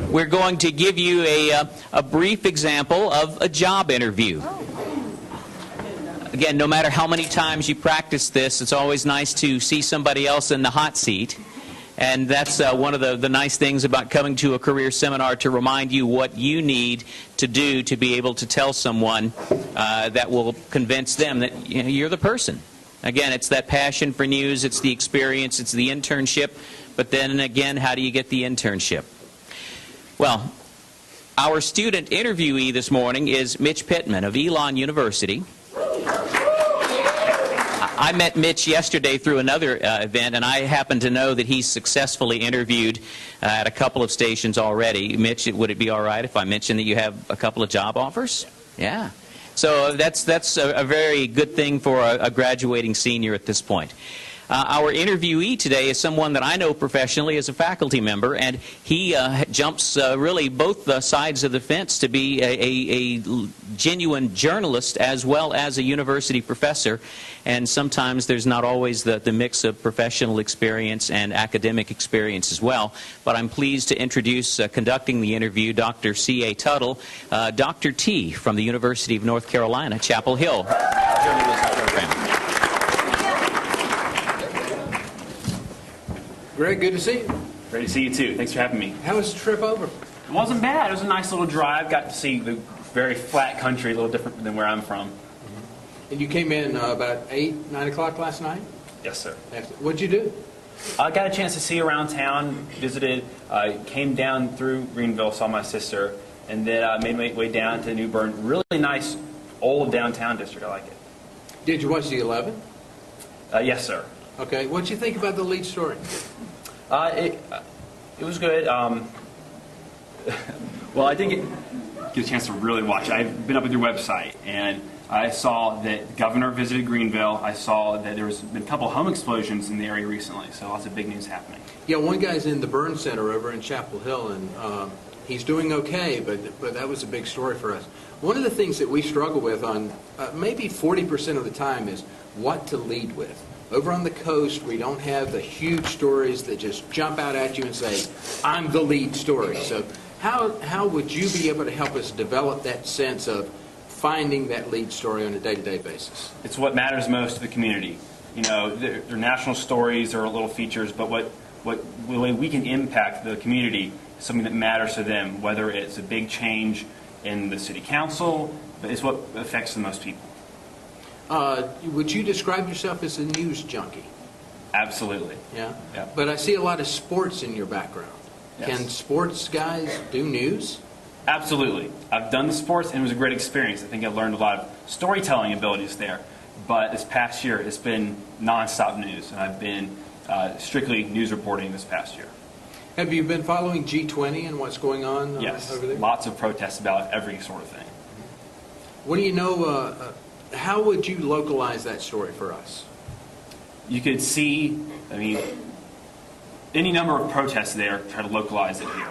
We're going to give you a brief example of a job interview. Again, no matter how many times you practice this, it's always nice to see somebody else in the hot seat. And that's one of the nice things about coming to a career seminar, to remind you what you need to do to be able to tell someone that will convince them that you're the person. Again, it's that passion for news, it's the experience, it's the internship. But then again, how do you get the internship? Well, our student interviewee this morning is Mitch Pittman of Elon University. I met Mitch yesterday through another event, and I happen to know that he's successfully interviewed at a couple of stations already. Mitch, would it be all right if I mentioned that you have a couple of job offers? Yeah. So that's a very good thing for a graduating senior at this point. Our interviewee today is someone that I know professionally as a faculty member, and he jumps really both sides of the fence to be a genuine journalist as well as a university professor. And sometimes there's not always the mix of professional experience and academic experience as well. But I'm pleased to introduce, conducting the interview, Dr. C.A. Tuttle, Dr. T. from the University of North Carolina, Chapel Hill. Journalism program. Greg, good to see you. Great to see you too. Thanks for having me. How was the trip over? It wasn't bad. It was a nice little drive. Got to see the very flat country, a little different than where I'm from. And you came in about 8, 9 o'clock last night? Yes, sir. What'd you do? I got a chance to see around town, visited, came down through Greenville, saw my sister, and then made my way down to New Bern. Really nice, old downtown district. I like it. Did you watch the 11? Yes, sir. Okay. What'd you think about the lead story? It was good. Well, I didn't get a chance to really watch it. I've been up at your website, and I saw that Governor visited Greenville. I saw that there's been a couple home explosions in the area recently, so lots of big news happening. Yeah, one guy's in the Burn Center over in Chapel Hill, and he's doing okay, but that was a big story for us. One of the things that we struggle with on maybe 40% of the time is what to lead with. Over on the coast, we don't have the huge stories that just jump out at you and say, I'm the lead story. So how would you be able to help us develop that sense of finding that lead story on a day-to-day basis? It's what matters most to the community. You know, they're national stories or little features, but what way we can impact the community is something that matters to them, whether it's a big change in the city council, but it's what affects the most people. Would you describe yourself as a news junkie? Absolutely. Yeah? Yeah. But I see a lot of sports in your background. Yes. Can sports guys do news? Absolutely. I've done the sports, and it was a great experience. I think I learned a lot of storytelling abilities there. But this past year, it's been nonstop news, and I've been strictly news reporting this past year. Have you been following G20 and what's going on Yes. over there? Lots of protests about every sort of thing. What do you know, how would you localize that story for us? You could see, any number of protests there, try to localize it here.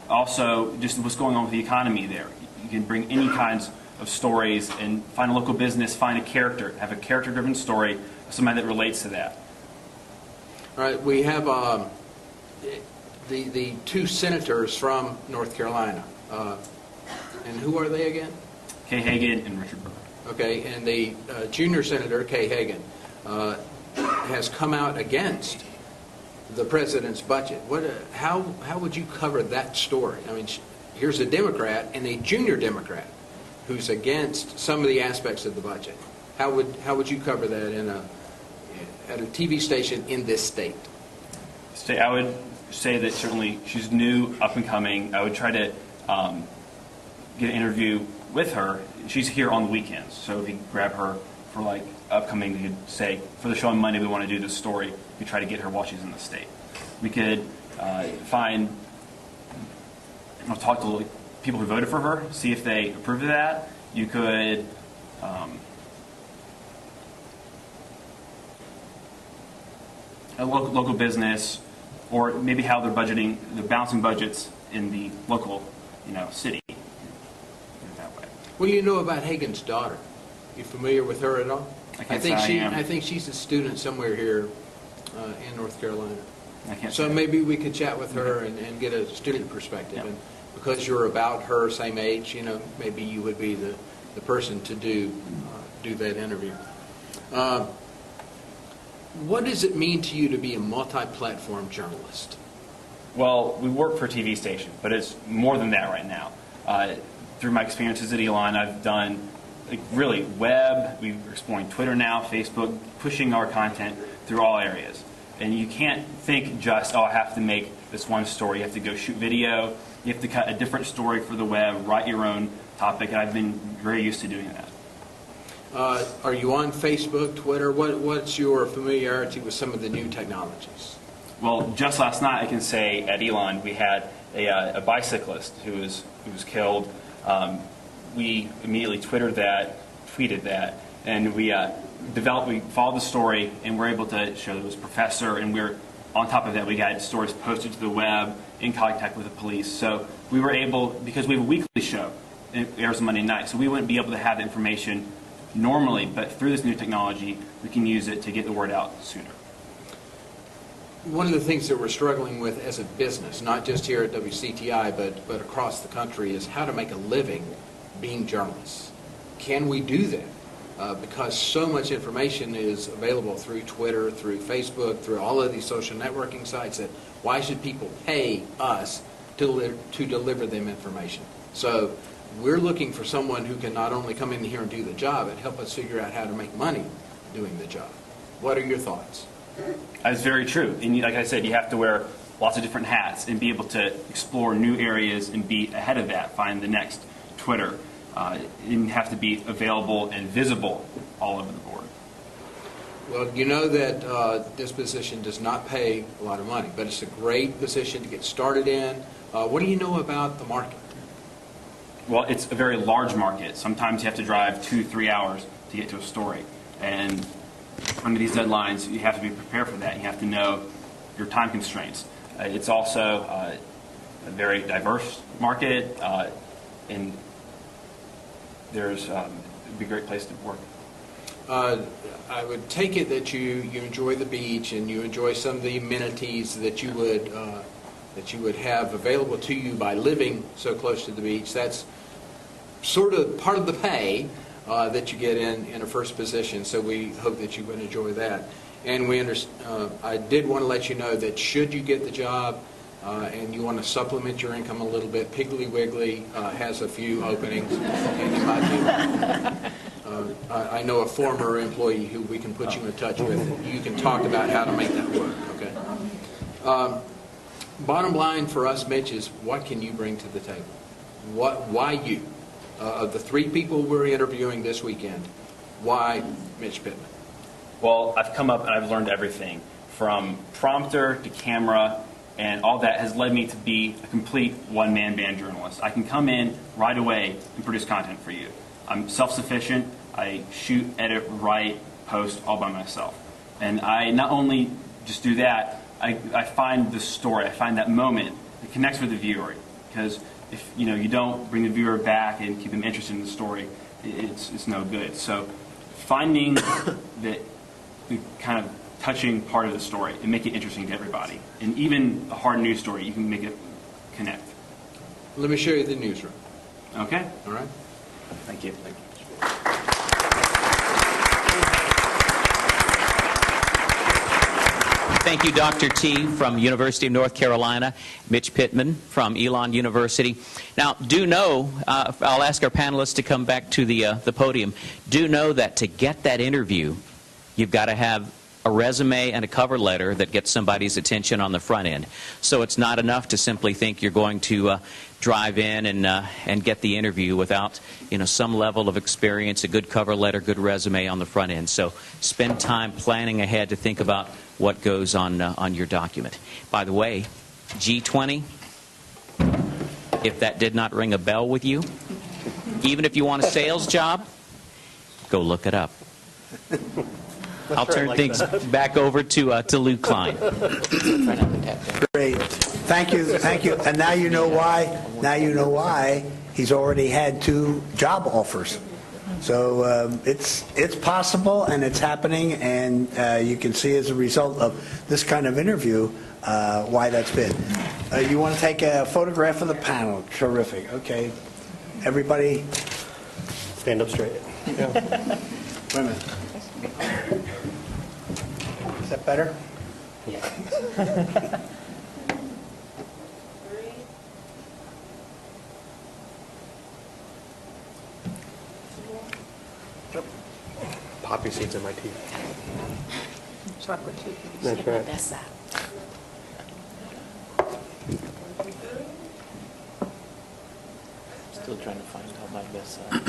Also, just what's going on with the economy there. You can bring any kinds of stories and find a local business, find a character, have a character-driven story, somebody that relates to that. All right, we have the two senators from North Carolina. And who are they again? Kay Hagan and Richard Burr. Okay, and the junior senator, Kay Hagan, has come out against the president's budget. How would you cover that story? I mean, here's a Democrat and a junior Democrat who's against some of the aspects of the budget. How would you cover that at a TV station in this state? I would say that certainly she's new, up and coming. I would try to get an interview with her. She's here on the weekends, so if you grab her for like upcoming, you could say, for the show on Monday we want to do this story. We try to get her while she's in the state. We could talk to people who voted for her, see if they approve of that. You could a local business, or maybe how they're budgeting, they're balancing budgets in the local, city. That way. What do you know about Hagan's daughter? You familiar with her at all? I think I think she's a student somewhere here in North Carolina. I can't So say. maybe we could chat with her and get a student perspective. Yeah. And because you're about her same age, you know, maybe you would be the person to do that interview. What does it mean to you to be a multi-platform journalist? Well, we work for a TV station, but it's more than that right now. Through my experiences at Elon, I've done really web, we're exploring Twitter now, Facebook, pushing our content through all areas. And you can't think just, oh, I have to make this one story. You have to go shoot video. You have to cut a different story for the web, write your own topic, and I've been very used to doing that. Are you on Facebook, Twitter? What's your familiarity with some of the new technologies? Well, just last night, I can say at Elon, we had a bicyclist who was killed. We immediately tweeted that, and we followed the story, and we're able to show that it was a professor, and we're on top of that, we got stories posted to the web, in contact with the police. So we were able, because we have a weekly show, it airs on Monday night, so we wouldn't be able to have the information normally, but through this new technology, we can use it to get the word out sooner. One of the things that we're struggling with as a business, not just here at WCTI, but across the country, is how to make a living being journalists. Can we do that? Because so much information is available through Twitter, through Facebook, through all of these social networking sites, that why should people pay us to deliver them information? So we're looking for someone who can not only come in here and do the job, but help us figure out how to make money doing the job. What are your thoughts? That's very true. And like I said, you have to wear lots of different hats and be able to explore new areas and be ahead of that, find the next Twitter. And have to be available and visible all over the board. Well, you know that this position does not pay a lot of money, but it's a great position to get started in. What do you know about the market? Well, it's a very large market. Sometimes you have to drive 2-3 hours to get to a story. And under these deadlines, you have to be prepared for that. You have to know your time constraints. It's also a very diverse market, and it'd be a great place to work. I would take it that you enjoy the beach and you enjoy some of the amenities that you would have available to you by living so close to the beach. That's sort of part of the pay that you get in a first position. So we hope that you would enjoy that. And I did want to let you know that should you get the job and you want to supplement your income a little bit, Piggly Wiggly has a few openings, and you might be. I know a former employee who we can put you in touch with, and you can talk about how to make that work. Okay. Bottom line for us, Mitch, is what can you bring to the table? Why you? Of the 3 people we're interviewing this weekend, why Mitch Pittman? Well, I've come up and I've learned everything from prompter to camera, and all that has led me to be a complete one-man band journalist. I can come in right away and produce content for you. I'm self-sufficient. I shoot, edit, write, post all by myself. And I not only just do that, I find the story, I find that moment that connects with the viewer. Because if you don't bring the viewer back and keep them interested in the story, it's no good. So finding that kind of touching part of the story and make it interesting to everybody. And even a hard news story, you can make it connect. Let me show you the newsroom. Okay? All right? Thank you. Thank you. Thank you, Dr. T. from University of North Carolina, Mitch Pittman from Elon University. Now, do know, I'll ask our panelists to come back to the podium. Do know that to get that interview, you've got to have a resume and a cover letter that gets somebody's attention on the front end. So it's not enough to simply think you're going to drive in and get the interview without some level of experience, a good cover letter, good resume on the front end. So spend time planning ahead to think about what goes on your document. By the way, G20, if that did not ring a bell with you, even if you want a sales job, go look it up. I'll turn things back over to Lou Klein. Great. Thank you. And now you know why. Now you know why he's already had 2 job offers. So it's possible and it's happening, and you can see as a result of this kind of interview why that's been. You want to take a photograph of the panel? Terrific. Okay. Everybody, Stand up straight. Yeah. wait a minute. Is that better? Poppy seeds in my teeth. Chocolate chip. That's right. That's that. Still trying to find out my best side.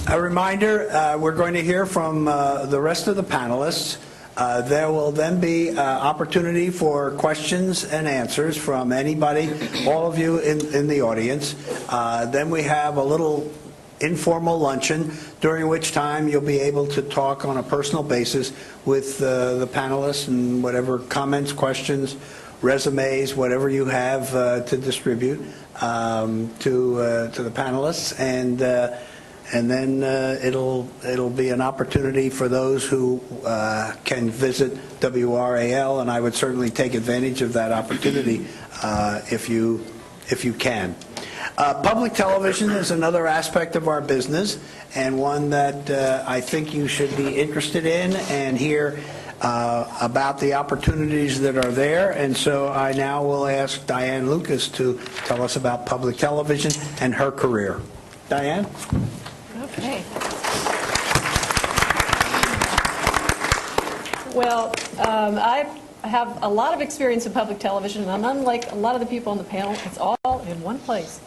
A reminder, we're going to hear from the rest of the panelists. There will then be opportunity for questions and answers from anybody, all of you in the audience. Then we have a little informal luncheon, during which time you'll be able to talk on a personal basis with the panelists and whatever comments, questions, resumes, whatever you have to distribute to the panelists. And then it'll be an opportunity for those who can visit WRAL, and I would certainly take advantage of that opportunity if you can. Public television is another aspect of our business, and one that I think you should be interested in and hear about the opportunities that are there. And so I now will ask Diane Lucas to tell us about public television and her career. Diane? Okay. Well, I have a lot of experience in public television, and unlike a lot of the people on the panel, it's all in one place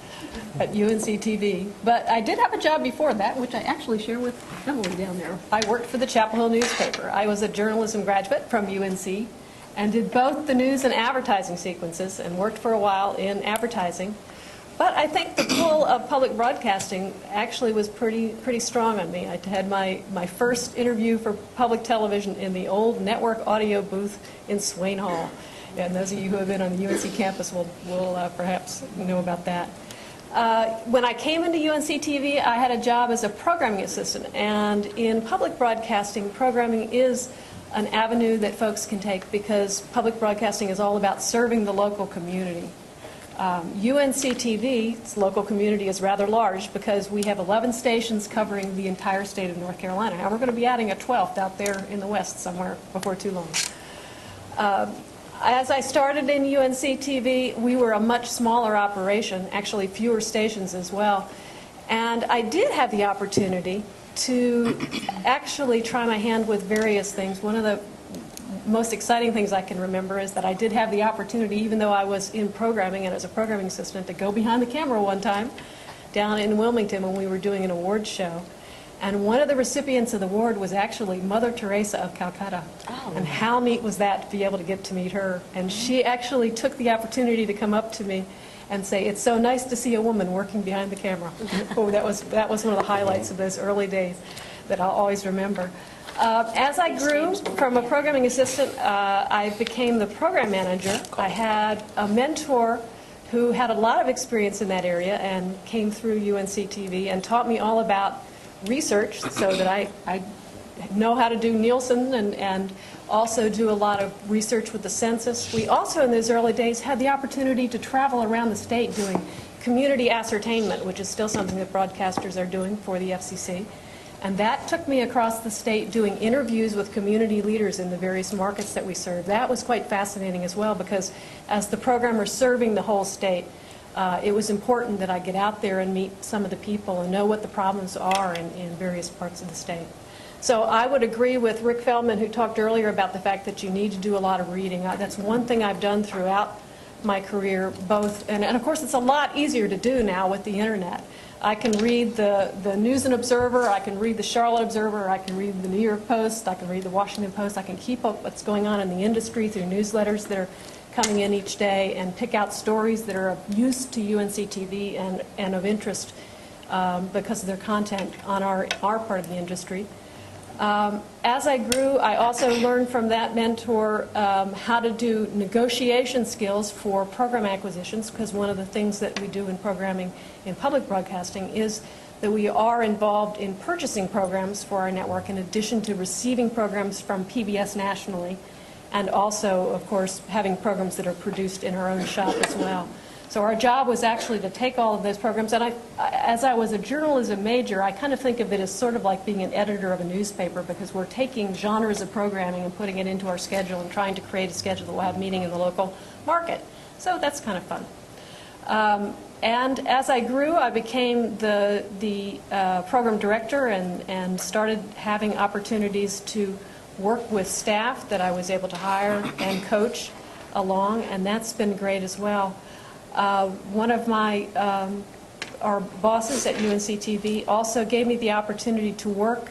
at UNC TV. But I did have a job before that, which I actually share with Emily down there. I worked for the Chapel Hill newspaper. I was a journalism graduate from UNC and did both the news and advertising sequences and worked for a while in advertising. But I think the pull of public broadcasting actually was pretty strong on me. I had my first interview for public television in the old network audio booth in Swain Hall. And those of you who have been on the UNC campus will perhaps know about that. When I came into UNC TV, I had a job as a programming assistant. And in public broadcasting, programming is an avenue that folks can take because public broadcasting is all about serving the local community. UNC TV's local community is rather large because we have 11 stations covering the entire state of North Carolina. And we're going to be adding a 12th out there in the west somewhere before too long. As I started in UNC TV, we were a much smaller operation, actually fewer stations as well. And I did have the opportunity to actually try my hand with various things. One of the most exciting things I can remember is that I did have the opportunity, even though I was in programming and as a programming assistant, to go behind the camera one time down in Wilmington when we were doing an awards show. And one of the recipients of the award was actually Mother Teresa of Calcutta. Oh. And how neat was that to be able to get to meet her. And she actually took the opportunity to come up to me and say, "It's so nice to see a woman working behind the camera." Oh, that was one of the highlights of those early days that I'll always remember. As I grew from a programming assistant, I became the program manager. I had a mentor who had a lot of experience in that area and came through UNC TV and taught me all about research so that I know how to do Nielsen and also do a lot of research with the census. We also, in those early days, had the opportunity to travel around the state doing community ascertainment, which is still something that broadcasters are doing for the FCC. And that took me across the state doing interviews with community leaders in the various markets that we serve. That was quite fascinating as well because as the programmer serving the whole state, it was important that I get out there and meet some of the people and know what the problems are in various parts of the state. So I would agree with Rick Feldman, who talked earlier about the fact that you need to do a lot of reading. That's one thing I've done throughout my career, both, and of course it's a lot easier to do now with the internet. I can read the News and Observer, I can read the Charlotte Observer, I can read the New York Post, I can read the Washington Post, I can keep up what's going on in the industry through newsletters that are coming in each day and pick out stories that are of use to UNC TV and of interest because of their content on our part of the industry. As I grew, I also learned from that mentor how to do negotiation skills for program acquisitions, because one of the things that we do in programming in public broadcasting is that we are involved in purchasing programs for our network in addition to receiving programs from PBS nationally, and also, of course, having programs that are produced in our own shop as well. So our job was actually to take all of those programs, and as I was a journalism major, I kind of think of it as sort of like being an editor of a newspaper, because we're taking genres of programming and putting it into our schedule and trying to create a schedule that will have meaning in the local market. So that's kind of fun. And as I grew, I became the program director and started having opportunities to work with staff that I was able to hire and coach along, and that's been great as well. One of our bosses at UNC-TV also gave me the opportunity to work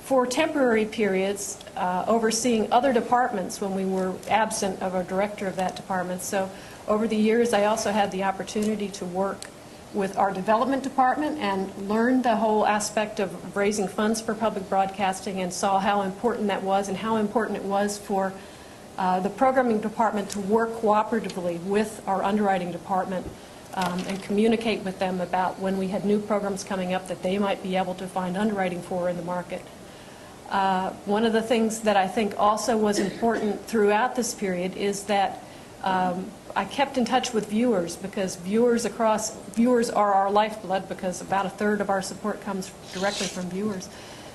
for temporary periods overseeing other departments when we were absent of a director of that department. So over the years, I also had the opportunity to work with our development department and learned the whole aspect of raising funds for public broadcasting, and saw how important that was and how important it was for the programming department to work cooperatively with our underwriting department and communicate with them about when we had new programs coming up that they might be able to find underwriting for in the market. One of the things that I think also was important throughout this period is that I kept in touch with viewers, because viewers are our lifeblood, because about a third of our support comes directly from viewers.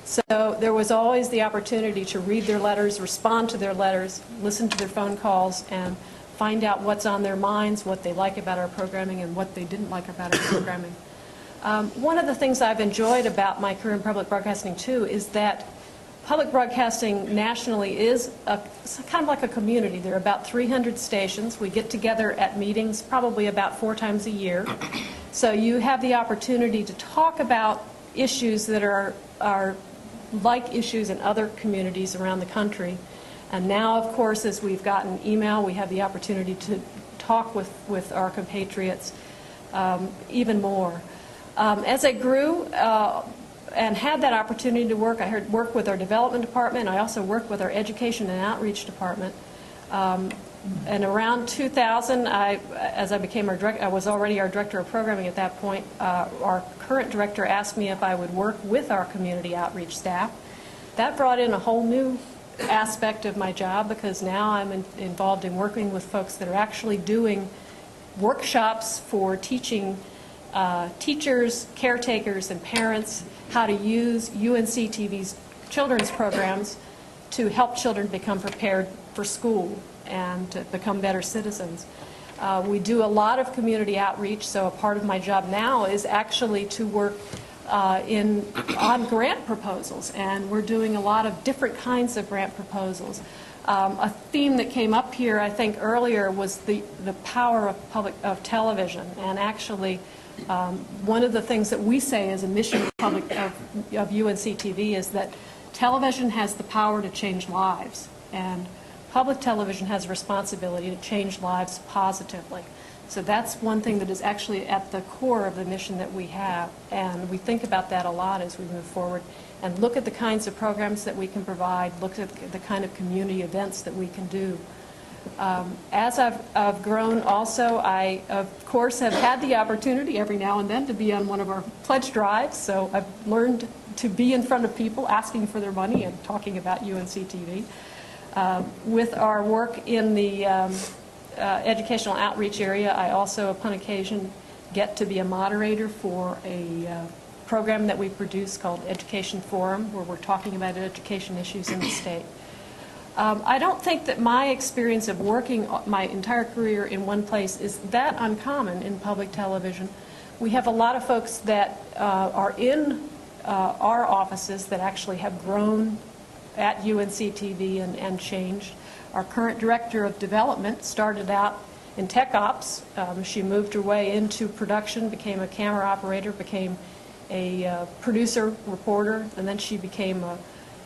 So there was always the opportunity to read their letters, respond to their letters, listen to their phone calls, and find out what's on their minds, what they like about our programming and what they didn't like about our programming. One of the things I've enjoyed about my career in public broadcasting, too, is that public broadcasting nationally is kind of like a community. There are about 300 stations. We get together at meetings probably about 4 times a year. So you have the opportunity to talk about issues that are like issues in other communities around the country. And now, of course, as we've gotten email, we have the opportunity to talk with our compatriots even more. As I grew and had that opportunity to work, I worked with our development department. I also worked with our education and outreach department. And around 2000, as I became our director, I was already our director of programming at that point. Our current director asked me if I would work with our community outreach staff. That brought in a whole new aspect of my job, because now I'm involved in working with folks that are actually doing workshops for teaching teachers, caretakers, and parents how to use UNC-TV's children's programs to help children become prepared for school and to become better citizens. We do a lot of community outreach, so a part of my job now is actually to work on grant proposals, and we're doing a lot of different kinds of grant proposals. A theme that came up here, I think, earlier was the power of television, and actually one of the things that we say as a mission of UNC-TV is that television has the power to change lives, and public television has a responsibility to change lives positively. So that's one thing that is actually at the core of the mission that we have, and we think about that a lot as we move forward and look at the kinds of programs that we can provide, look at the kind of community events that we can do. As I've grown also, I, of course, have had the opportunity every now and then to be on one of our pledge drives, so I've learned to be in front of people asking for their money and talking about UNC-TV. With our work in the educational outreach area, I also, upon occasion, get to be a moderator for a program that we produce called Education Forum, where we're talking about education issues in the state. I don't think that my experience of working my entire career in one place is that uncommon in public television. We have a lot of folks that are in our offices that actually have grown at UNC-TV and changed. Our current director of development started out in tech ops. She moved her way into production, became a camera operator, became a producer, reporter, and then she became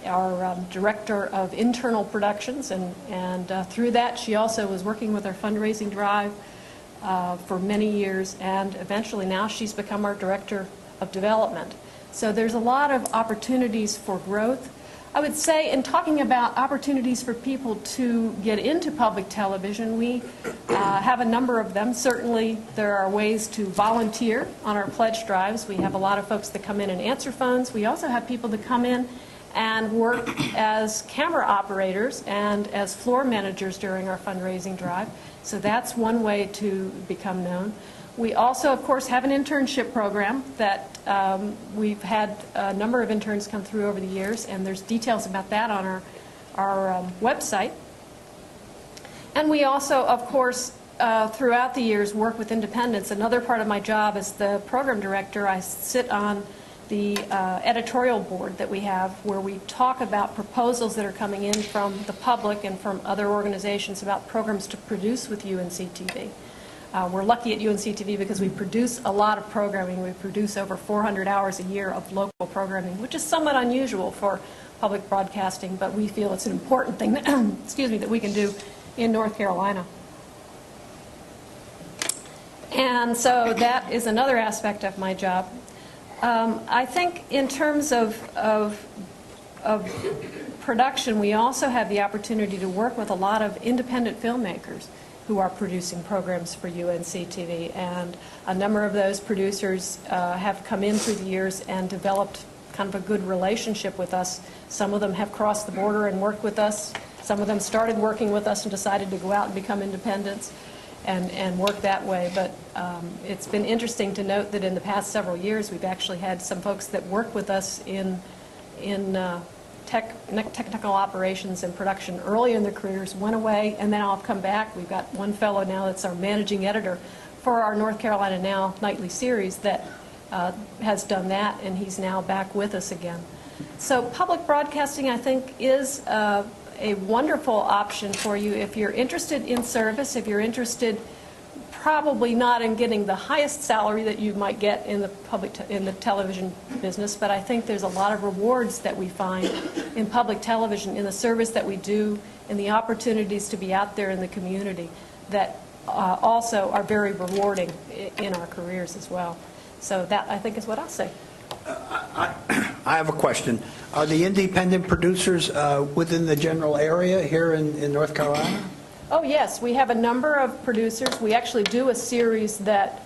our director of internal productions. And through that, she also was working with our fundraising drive for many years. And eventually now she's become our director of development. So there's a lot of opportunities for growth. I would say, in talking about opportunities for people to get into public television, we have a number of them. Certainly, there are ways to volunteer on our pledge drives. We have a lot of folks that come in and answer phones. We also have people that come in and work as camera operators and as floor managers during our fundraising drive. So that's one way to become known. We also, of course, have an internship program that we've had a number of interns come through over the years, and there's details about that on our website. And we also, of course, throughout the years work with independents. Another part of my job as the program director, I sit on the editorial board that we have, where we talk about proposals that are coming in from the public and from other organizations about programs to produce with UNC-TV. We're lucky at UNC-TV because we produce a lot of programming. We produce over 400 hours a year of local programming, which is somewhat unusual for public broadcasting, but we feel it's an important thing that, that we can do in North Carolina. And so that is another aspect of my job. I think in terms of production, we also have the opportunity to work with a lot of independent filmmakers who are producing programs for UNC-TV, and a number of those producers have come in through the years and developed kind of a good relationship with us. Some of them have crossed the border and worked with us. Some of them started working with us and decided to go out and become independents and work that way. But it's been interesting to note that in the past several years, we've actually had some folks that work with us in technical operations and production early in their careers, went away, and then I'll come back. We've got one fellow now that's our managing editor for our North Carolina Now nightly series that has done that, and he's now back with us again. So public broadcasting, I think, is a wonderful option for you if you're interested in service, if you're interested probably not in getting the highest salary that you might get in the television business, but I think there's a lot of rewards that we find in public television, in the service that we do, in the opportunities to be out there in the community that also are very rewarding in our careers as well. So that, I think, is what I'll say. I have a question. Are the independent producers within the general area here in North Carolina? Oh, yes. We have a number of producers. We actually do a series that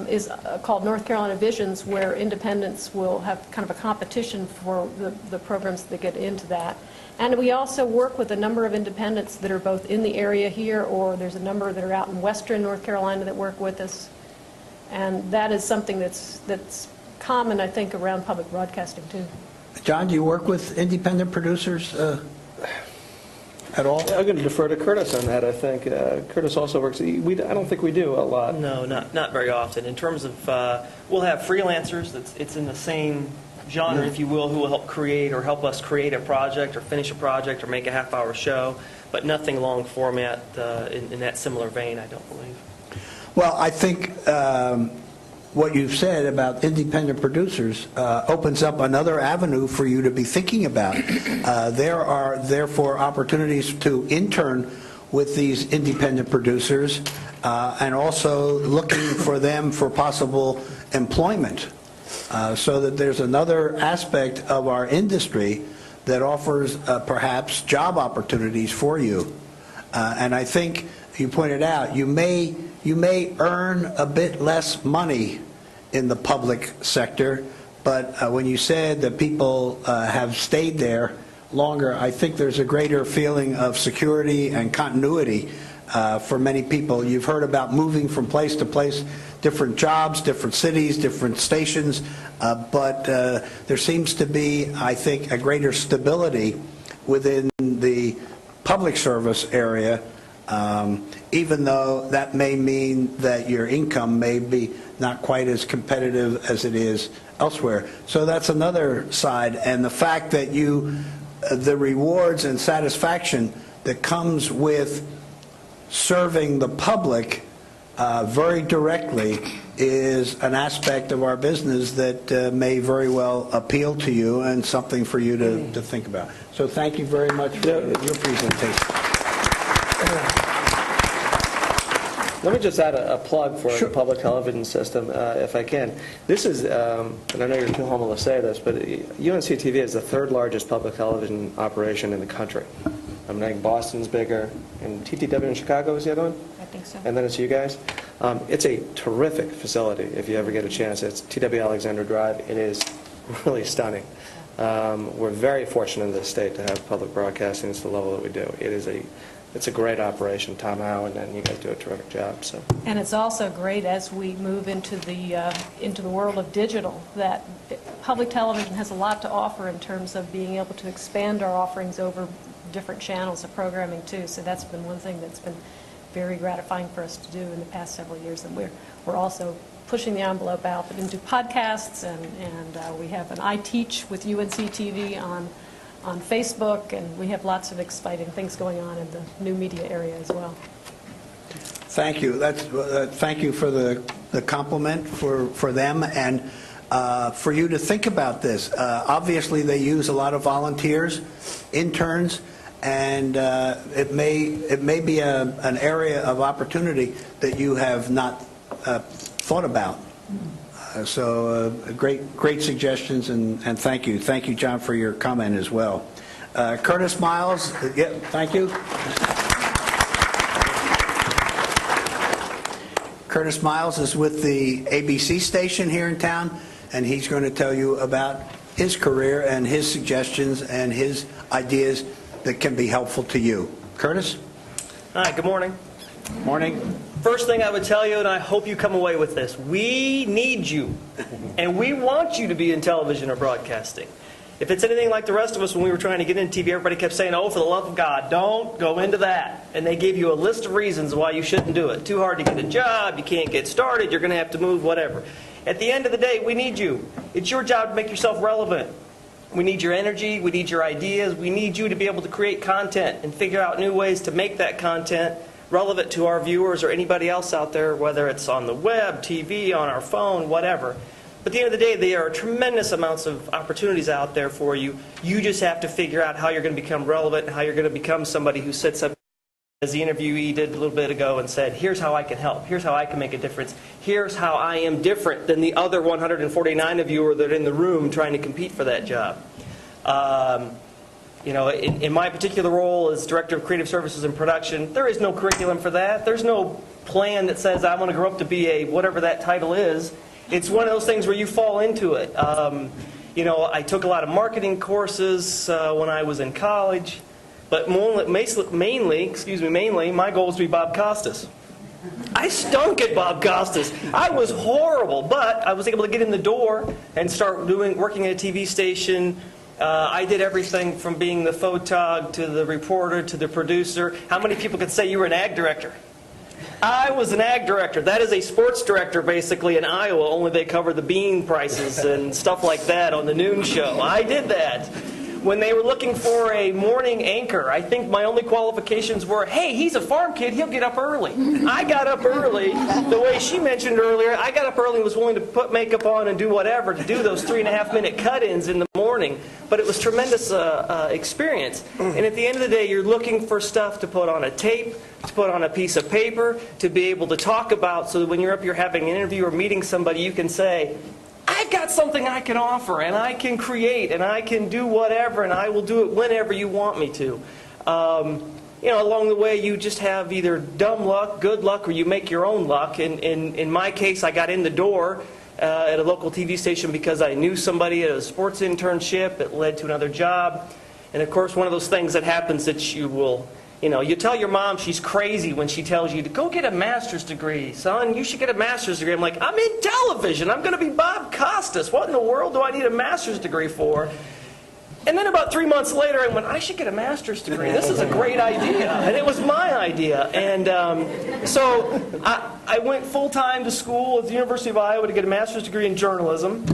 is called North Carolina Visions, where independents will have kind of a competition for the programs that get into that. And we also work with a number of independents that are both in the area here, or there's a number that are out in western North Carolina that work with us. And that is something that's common, I think, around public broadcasting, too. John, do you work with independent producers at all? I'm going to defer to Curtis on that, I think. Curtis also works. I don't think we do a lot. No, not very often. In terms of, we'll have freelancers. It's in the same genre, if you will, who will help create or help us create a project or finish a project or make a half-hour show, but nothing long format in that similar vein, I don't believe. Well, I think what you've said about independent producers opens up another avenue for you to be thinking about. There are, therefore, opportunities to intern with these independent producers and also looking for them for possible employment, so that there's another aspect of our industry that offers perhaps job opportunities for you. And I think you pointed out, you may earn a bit less money in the public sector, but when you said that people have stayed there longer, I think there's a greater feeling of security and continuity for many people. You've heard about moving from place to place, different jobs, different cities, different stations, but there seems to be, I think, a greater stability within the public service area, even though that may mean that your income may be not quite as competitive as it is elsewhere. So that's another side. And the fact that the rewards and satisfaction that comes with serving the public very directly is an aspect of our business that may very well appeal to you and something for you to think about. So thank you very much for your presentation. Let me just add a plug for Sure. the public television system, if I can. This is, and I know you're too humble to say this, but UNC-TV is the third largest public television operation in the country. I think Boston's bigger, and TTW in Chicago is the other one? I think so. And then it's you guys. It's a terrific facility if you ever get a chance. It's TW Alexander Drive. It is really stunning. We're very fortunate in this state to have public broadcasting at the level that we do. It's a great operation. Tom Howe and you guys do a terrific job. So. And it's also great as we move into the world of digital, that public television has a lot to offer in terms of being able to expand our offerings over different channels of programming too. So that's been one thing that's been very gratifying for us to do in the past several years. And we're also pushing the envelope out into podcasts, and we have an I Teach with UNC TV on Facebook, and we have lots of exciting things going on in the new media area as well. Thank you. Thank you for the compliment for them, and for you to think about this. Obviously, they use a lot of volunteers, interns, and it may be an area of opportunity that you have not thought about. So great suggestions, and thank you. Thank you, John, for your comment as well. Curtis Miles, thank you. Curtis Miles is with the ABC station here in town, and he's going to tell you about his career and his suggestions and his ideas that can be helpful to you. Curtis? Hi, good morning. Morning. First thing I would tell you, and I hope you come away with this, we need you, and we want you to be in television or broadcasting. If it's anything like the rest of us when we were trying to get into TV, everybody kept saying, oh, for the love of God, don't go into that. And they gave you a list of reasons why you shouldn't do it. Too hard to get a job, you can't get started, you're going to have to move, whatever. At the end of the day, we need you. It's your job to make yourself relevant. We need your energy, we need your ideas, we need you to be able to create content and figure out new ways to make that content relevant to our viewers or anybody else out there, whether it's on the web, TV, on our phone, whatever. But at the end of the day, there are tremendous amounts of opportunities out there for you. You just have to figure out how you're going to become relevant and how you're going to become somebody who sits up, as the interviewee did a little bit ago, and said, here's how I can help. Here's how I can make a difference. Here's how I am different than the other 149 of you that are in the room trying to compete for that job. In my particular role as Director of Creative Services and Production, there is no curriculum for that. There's no plan that says I'm going to grow up to be a whatever that title is. It's one of those things where you fall into it. I took a lot of marketing courses when I was in college, but mainly, my goal was to be Bob Costas. I stunk at Bob Costas. I was horrible, but I was able to get in the door and start working at a TV station. I did everything from being the photog to the reporter to the producer. How many people could say you were an ag director? I was an ag director. That is a sports director, basically, in Iowa, only they cover the bean prices and stuff like that on the noon show. I did that. When they were looking for a morning anchor, I think my only qualifications were, hey, he's a farm kid, he'll get up early. I got up early. The way she mentioned earlier, I got up early and was willing to put makeup on and do whatever to do those 3.5-minute cut-ins in the morning. But it was tremendous experience. And at the end of the day, you're looking for stuff to put on a tape, to put on a piece of paper, to be able to talk about, so that when you're up here having an interview or meeting somebody, you can say, I've got something I can offer, and I can create, and I can do whatever, and I will do it whenever you want me to. Along the way, you just have either dumb luck, good luck, or you make your own luck. In my case, I got in the door at a local TV station because I knew somebody at a sports internship. It led to another job. And of course, one of those things that happens that you will, you tell your mom she's crazy when she tells you to go get a master's degree. Son, you should get a master's degree. I'm like, I'm in television. I'm going to be Bob Costas. What in the world do I need a master's degree for? And then about 3 months later, I went, I should get a master's degree. This is a great idea. And it was my idea. And so I went full-time to school at the University of Iowa to get a master's degree in journalism.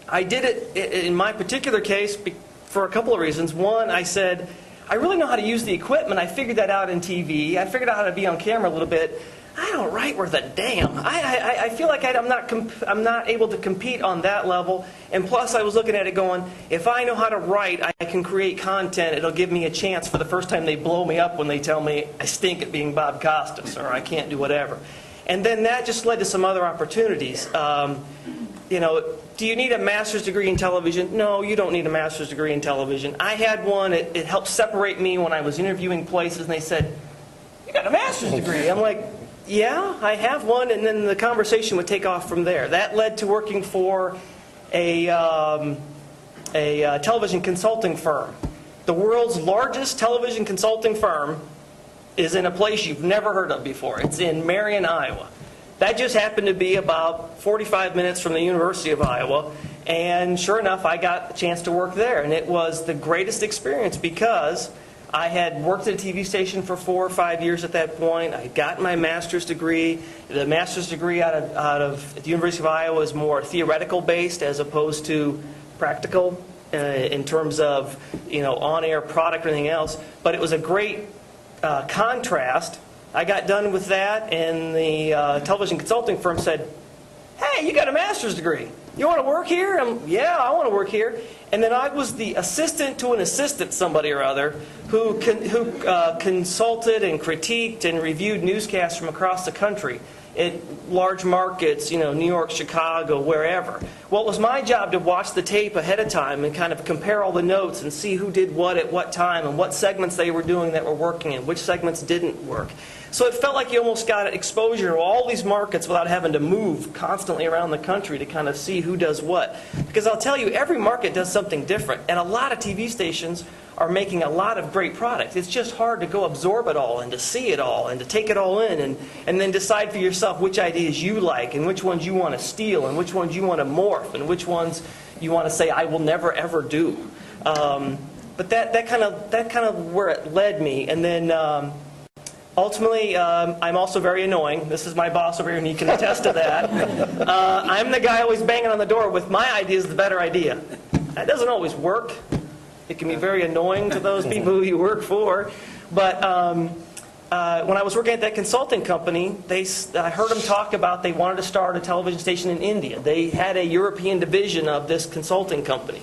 I did it in my particular case for a couple of reasons. One, I said, I really know how to use the equipment. I figured that out in TV. I figured out how to be on camera a little bit. I don't write worth a damn. I feel like I'm not able to compete on that level. And plus, I was looking at it going, if I know how to write, I can create content. It'll give me a chance for the first time they blow me up when they tell me I stink at being Bob Costas or I can't do whatever. And then that just led to some other opportunities. You know, do you need a master's degree in television? No, you don't need a master's degree in television. I had one. It helped separate me when I was interviewing places, and they said, "You got a master's degree?" I'm like, "Yeah, I have one." And then the conversation would take off from there. That led to working for a television consulting firm. The world's largest television consulting firm is in a place you've never heard of before. It's in Marion, Iowa. That just happened to be about 45 minutes from the University of Iowa, and sure enough, I got a chance to work there, and it was the greatest experience because I had worked at a TV station for 4 or 5 years at that point. I had gotten my master's degree. The master's degree out of the University of Iowa is more theoretical based as opposed to practical in terms of, you know, on-air product or anything else. But it was a great contrast. I got done with that, and the television consulting firm said, "Hey, you got a master's degree. You want to work here?" "Yeah, I want to work here." And then I was the assistant to an assistant somebody or other who consulted and critiqued and reviewed newscasts from across the country at large markets, you know, New York, Chicago, wherever. Well, it was my job to watch the tape ahead of time and kind of compare all the notes and see who did what at what time and what segments they were doing that were working and which segments didn't work. So it felt like you almost got exposure to all these markets without having to move constantly around the country to kind of see who does what. Because I'll tell you, every market does something different. And a lot of TV stations are making a lot of great products. It's just hard to go absorb it all and to see it all and to take it all in and then decide for yourself which ideas you like and which ones you want to steal and which ones you want to morph and which ones you want to say, "I will never, ever do." But that kind of where it led me. And then ultimately, I'm also very annoying. This is my boss over here, and he can attest to that. I'm the guy always banging on the door with my idea is the better idea. That doesn't always work. It can be very annoying to those people who you work for. But when I was working at that consulting company, I heard them talk about they wanted to start a television station in India. They had a European division of this consulting company.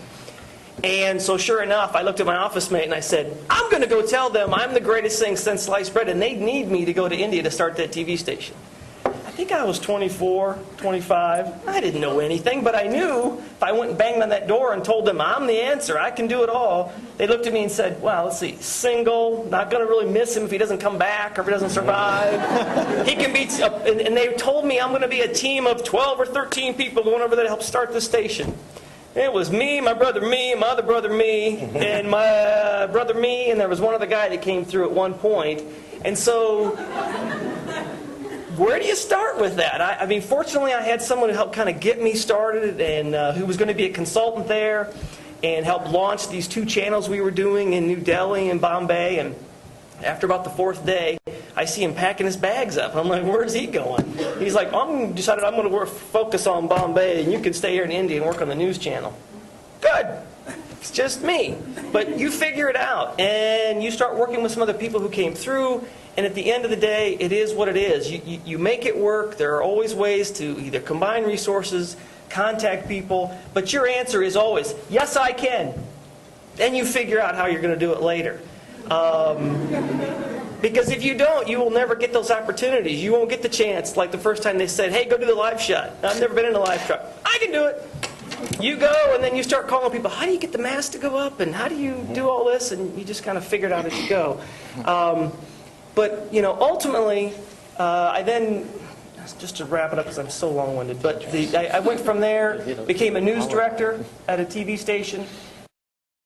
And so sure enough, I looked at my office mate and I said, "I'm going to go tell them I'm the greatest thing since sliced bread, and they need me to go to India to start that TV station." I think I was 24, 25. I didn't know anything, but I knew if I went and banged on that door and told them I'm the answer, I can do it all, they looked at me and said, "Well, let's see, single, not going to really miss him if he doesn't come back or if he doesn't survive. He can be," and they told me I'm going to be a team of 12 or 13 people going over there to help start the station. It was me, my brother, me, my other brother, me, and my brother, me, and there was one other guy that came through at one point. And so, where do you start with that? I mean, fortunately, I had someone who helped kind of get me started and who was going to be a consultant there and help launch these 2 channels we were doing in New Delhi and Bombay. And after about the 4th day, I see him packing his bags up. I'm like, "Where's he going?" He's like, "I'm decided I'm going to focus on Bombay, and you can stay here in India and work on the news channel." Good. It's just me. But you figure it out, and you start working with some other people who came through, and at the end of the day, it is what it is. You make it work. There are always ways to either combine resources, contact people, but your answer is always, "Yes, I can." Then you figure out how you're going to do it later. Because if you don't, you will never get those opportunities. You won't get the chance, like the first time they said, "Hey, go do the live shot." I've never been in a live shot. I can do it. You go, and then you start calling people, "How do you get the mask to go up? And how do you do all this?" And you just kind of figure it out as you go. But, you know, ultimately, I then, just to wrap it up because I'm so long-winded, but I went from there, became a news director at a TV station.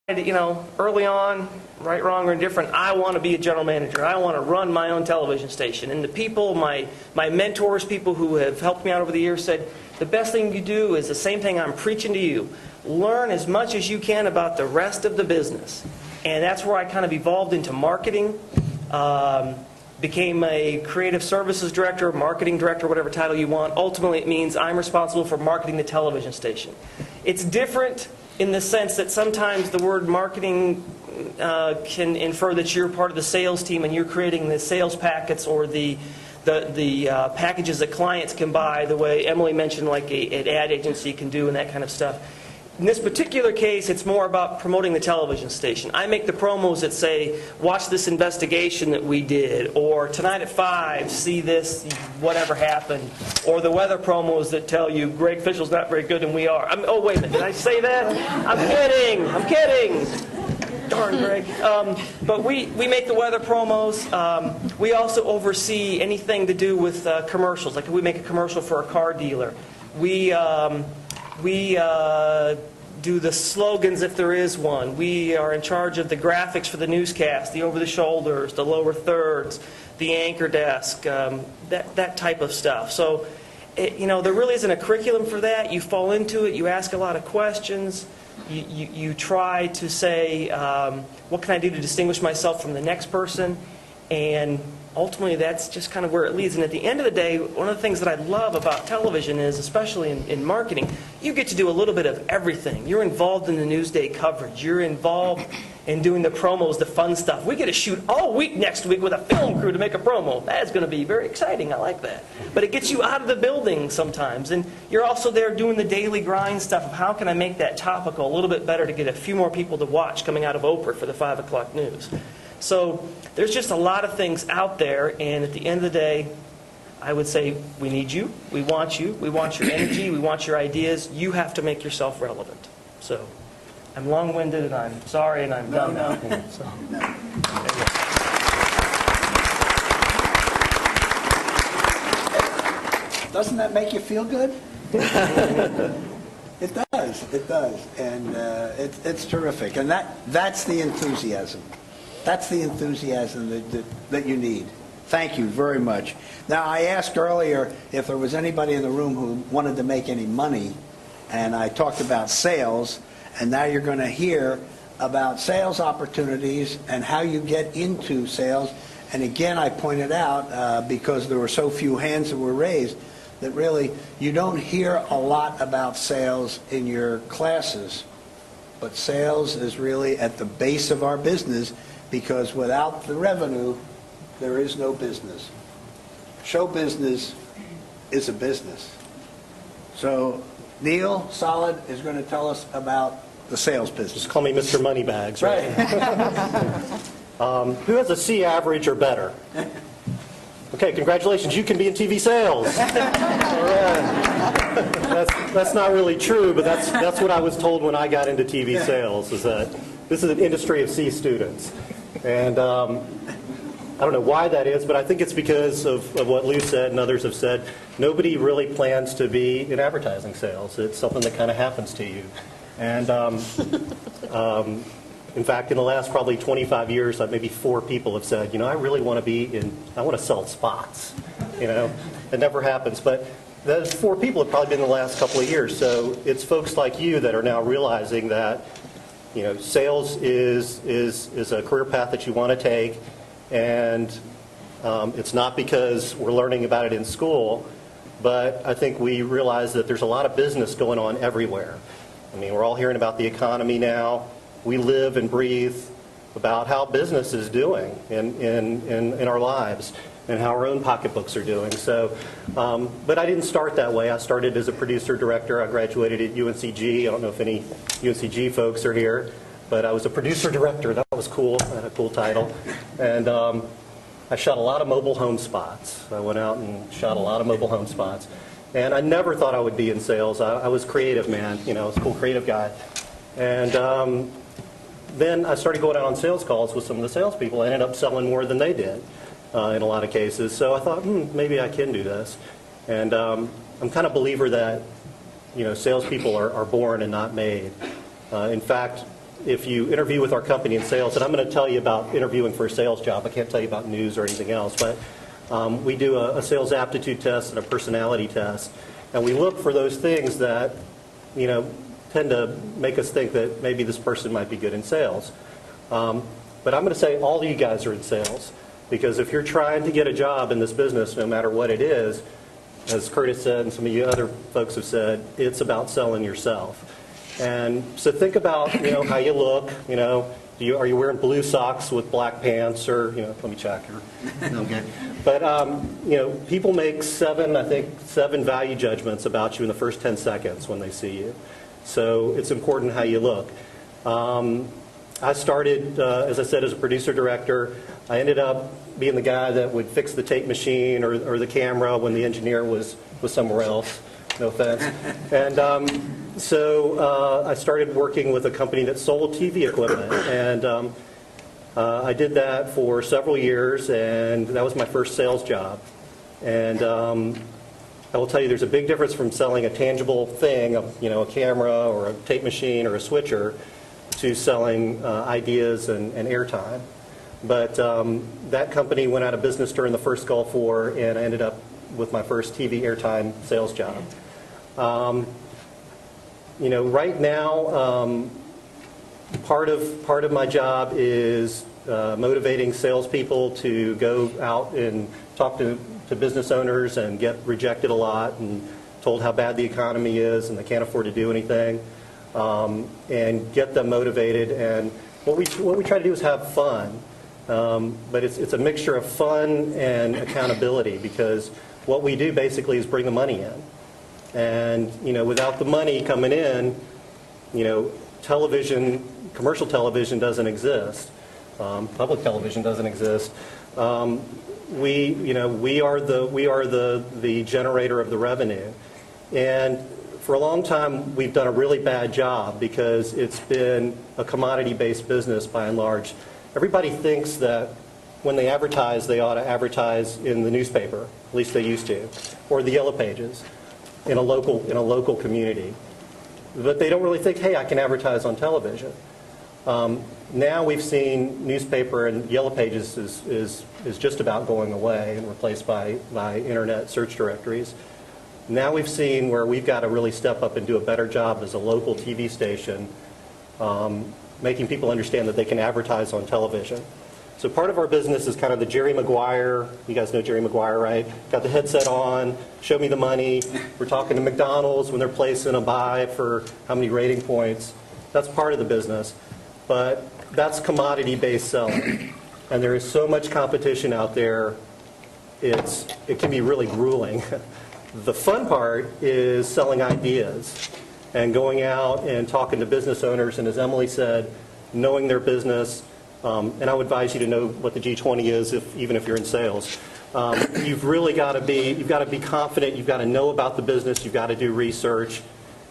You know, early on, right, wrong, or indifferent, I want to be a general manager. I want to run my own television station. And the people, my mentors, people who have helped me out over the years said, "The best thing you do is the same thing I'm preaching to you. Learn as much as you can about the rest of the business." And that's where I kind of evolved into marketing. Became a creative services director, marketing director, whatever title you want. Ultimately, it means I'm responsible for marketing the television station. It's different in the sense that sometimes the word marketing can infer that you're part of the sales team and you're creating the sales packets or the packages that clients can buy, the way Emily mentioned, like an ad agency can do and that kind of stuff. In this particular case, it's more about promoting the television station. I make the promos that say, watch this investigation that we did, or tonight at 5, see this, whatever happened, or the weather promos that tell you Greg Fishel's not very good and we are. Oh, wait a minute, did I say that? I'm kidding. Darn, Greg. But we make the weather promos. We also oversee anything to do with commercials. Like if we make a commercial for a car dealer. We do the slogans if there is one. We are in charge of the graphics for the newscast, the over-the-shoulders, the lower thirds, the anchor desk, that type of stuff. So, there really isn't a curriculum for that. You fall into it. You ask a lot of questions. You try to say, what can I do to distinguish myself from the next person? And ultimately, that's just kind of where it leads. And at the end of the day, one of the things that I love about television is, especially in marketing, you get to do a little bit of everything. You're involved in the newsday coverage. You're involved in doing the promos, the fun stuff. We get to shoot all week next week with a film crew to make a promo. That is going to be very exciting. I like that. But it gets you out of the building sometimes. And you're also there doing the daily grind stuff of how can I make that topical a little bit better to get a few more people to watch coming out of Oprah for the 5 o'clock news. So there's just a lot of things out there, and at the end of the day, I would say we need you, we want your energy, we want your ideas. You have to make yourself relevant. So I'm long-winded, and I'm sorry, and I'm done now. So, Doesn't that make you feel good? It does, and it's terrific, and that's the enthusiasm. That's the enthusiasm that you need. Thank you very much. Now, I asked earlier if there was anybody in the room who wanted to make any money, and I talked about sales, and now you're going to hear about sales opportunities and how you get into sales. And again, I pointed out, because there were so few hands that were raised, that really you don't hear a lot about sales in your classes, but sales is really at the base of our business, because without the revenue, there is no business. Show business is a business. So Neil Solid is going to tell us about the sales business. Just call me Mr. Moneybags, right? Who has a C average or better? Okay, congratulations, you can be in TV sales. All right. That's not really true, but that's what I was told when I got into TV sales, is that this is an industry of C students. And I don't know why that is, but I think it's because of what Lou said and others have said. Nobody really plans to be in advertising sales. It's something that kind of happens to you. And in fact, in the last probably 25 years, maybe 4 people have said, I really want to I want to sell spots. It never happens. But those 4 people have probably been in the last couple of years. So it's folks like you that are now realizing that sales is a career path that you want to take, and it's not because we're learning about it in school, but I think we realize that there's a lot of business going on everywhere. I mean, we're all hearing about the economy now. We live and breathe about how business is doing in our lives and how our own pocketbooks are doing. So, but I didn't start that way. I started as a producer-director. I graduated at UNCG. I don't know if any UNCG folks are here, but I was a producer-director. That was cool. I had a cool title. And I shot a lot of mobile home spots. I went out and shot a lot of mobile home spots. And I never thought I would be in sales. I was creative, man. I was a cool creative guy. And then I started going out on sales calls with some of the salespeople. I ended up selling more than they did. In a lot of cases. So I thought, maybe I can do this. And I'm kind of a believer that, salespeople are born and not made. In fact, if you interview with our company in sales, and I'm going to tell you about interviewing for a sales job. I can't tell you about news or anything else, but we do a sales aptitude test and a personality test. And we look for those things that, tend to make us think that maybe this person might be good in sales. But I'm going to say all of you guys are in sales. Because if you're trying to get a job in this business, no matter what it is, as Curtis said and some of you other folks have said, it's about selling yourself. And so think about, how you look. Are you wearing blue socks with black pants, or let me check here. Okay. But people make 7 value judgments about you in the first 10 seconds when they see you. So it's important how you look. I started, as I said, as a producer-director. I ended up being the guy that would fix the tape machine or the camera when the engineer was somewhere else. No offense. And so I started working with a company that sold TV equipment. And I did that for several years, and that was my first sales job. And I will tell you, there's a big difference from selling a tangible thing, a camera or a tape machine or a switcher, to selling ideas and airtime. But that company went out of business during the first Gulf War, and I ended up with my first TV airtime sales job. Right now, part of my job is motivating salespeople to go out and talk to business owners and get rejected a lot and told how bad the economy is and they can't afford to do anything, and get them motivated. And what we try to do is have fun, but it's a mixture of fun and accountability, because what we do basically is bring the money in. And without the money coming in, commercial television doesn't exist. Public television doesn't exist. We are the generator of the revenue. And for a long time, we've done a really bad job because it's been a commodity-based business by and large. Everybody thinks that when they advertise, they ought to advertise in the newspaper, at least they used to, or the Yellow Pages in a local community. But they don't really think, hey, I can advertise on television. Now we've seen newspaper and Yellow Pages is just about going away and replaced by internet search directories. Now we've seen where we've got to really step up and do a better job as a local TV station, making people understand that they can advertise on television. So part of our business is kind of the Jerry Maguire. You guys know Jerry Maguire, right? Got the headset on, show me the money. We're talking to McDonald's when they're placing a buy for how many rating points. That's part of the business. But that's commodity-based selling. And there is so much competition out there, it can be really grueling. The fun part is selling ideas and going out and talking to business owners, and as Emily said, knowing their business. And I would advise you to know what the G20 is, even if you're in sales. You've really got to be confident. You've got to know about the business. You've got to do research.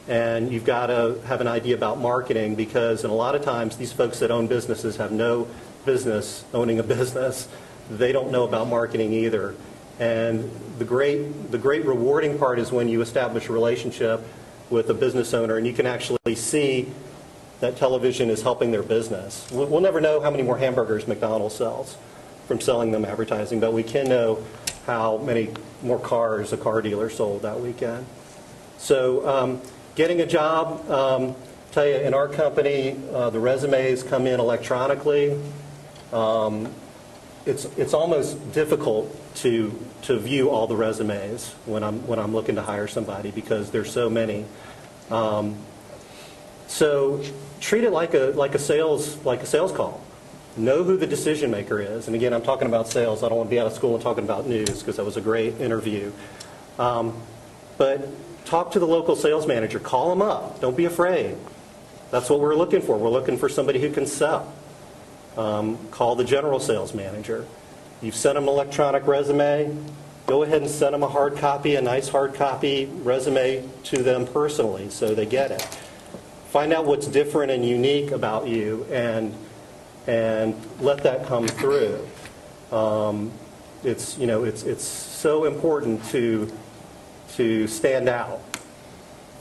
And you've got to have an idea about marketing, because in a lot of times these folks that own businesses have no business owning a business. They don't know about marketing either. And the great rewarding part is when you establish a relationship with a business owner and you can actually see that television is helping their business. We'll never know how many more hamburgers McDonald's sells from selling them advertising, but we can know how many more cars a car dealer sold that weekend. So getting a job, tell you, in our company, the resumes come in electronically. It's almost difficult to view all the resumes when I'm looking to hire somebody, because there's so many. So treat it like a sales call. Know who the decision maker is. And again, I'm talking about sales. I don't want to be out of school and talking about news, because that was a great interview. But talk to the local sales manager. Call them up. Don't be afraid. That's what we're looking for. We're looking for somebody who can sell. Call the general sales manager. You've sent them an electronic resume. Go ahead and send them a hard copy, a nice hard copy resume to them personally so they get it. Find out what's different and unique about you, and let that come through. It's so important to stand out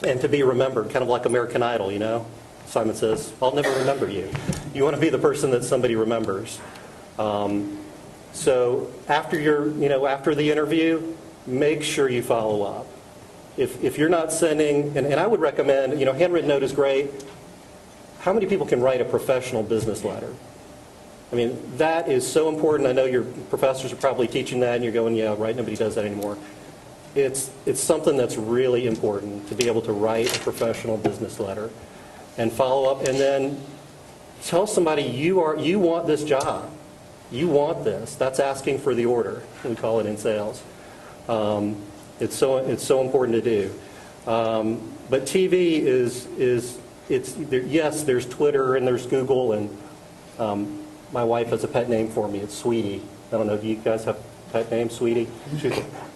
and to be remembered, kind of like American Idol, you know. Simon Says, "I'll never remember you." You want to be the person that somebody remembers. So after the interview, make sure you follow up. If you're not sending, and I would recommend, handwritten note is great. How many people can write a professional business letter? I mean, that is so important. I know your professors are probably teaching that, and you're going, yeah, right, nobody does that anymore. It's something that's really important, to be able to write a professional business letter and follow up, and then tell somebody you want this job. You want this. That's asking for the order. We call it in sales. It's so important to do. But TV yes, there's Twitter and there's Google, and my wife has a pet name for me. It's Sweetie. I don't know if you guys have pet names, Sweetie.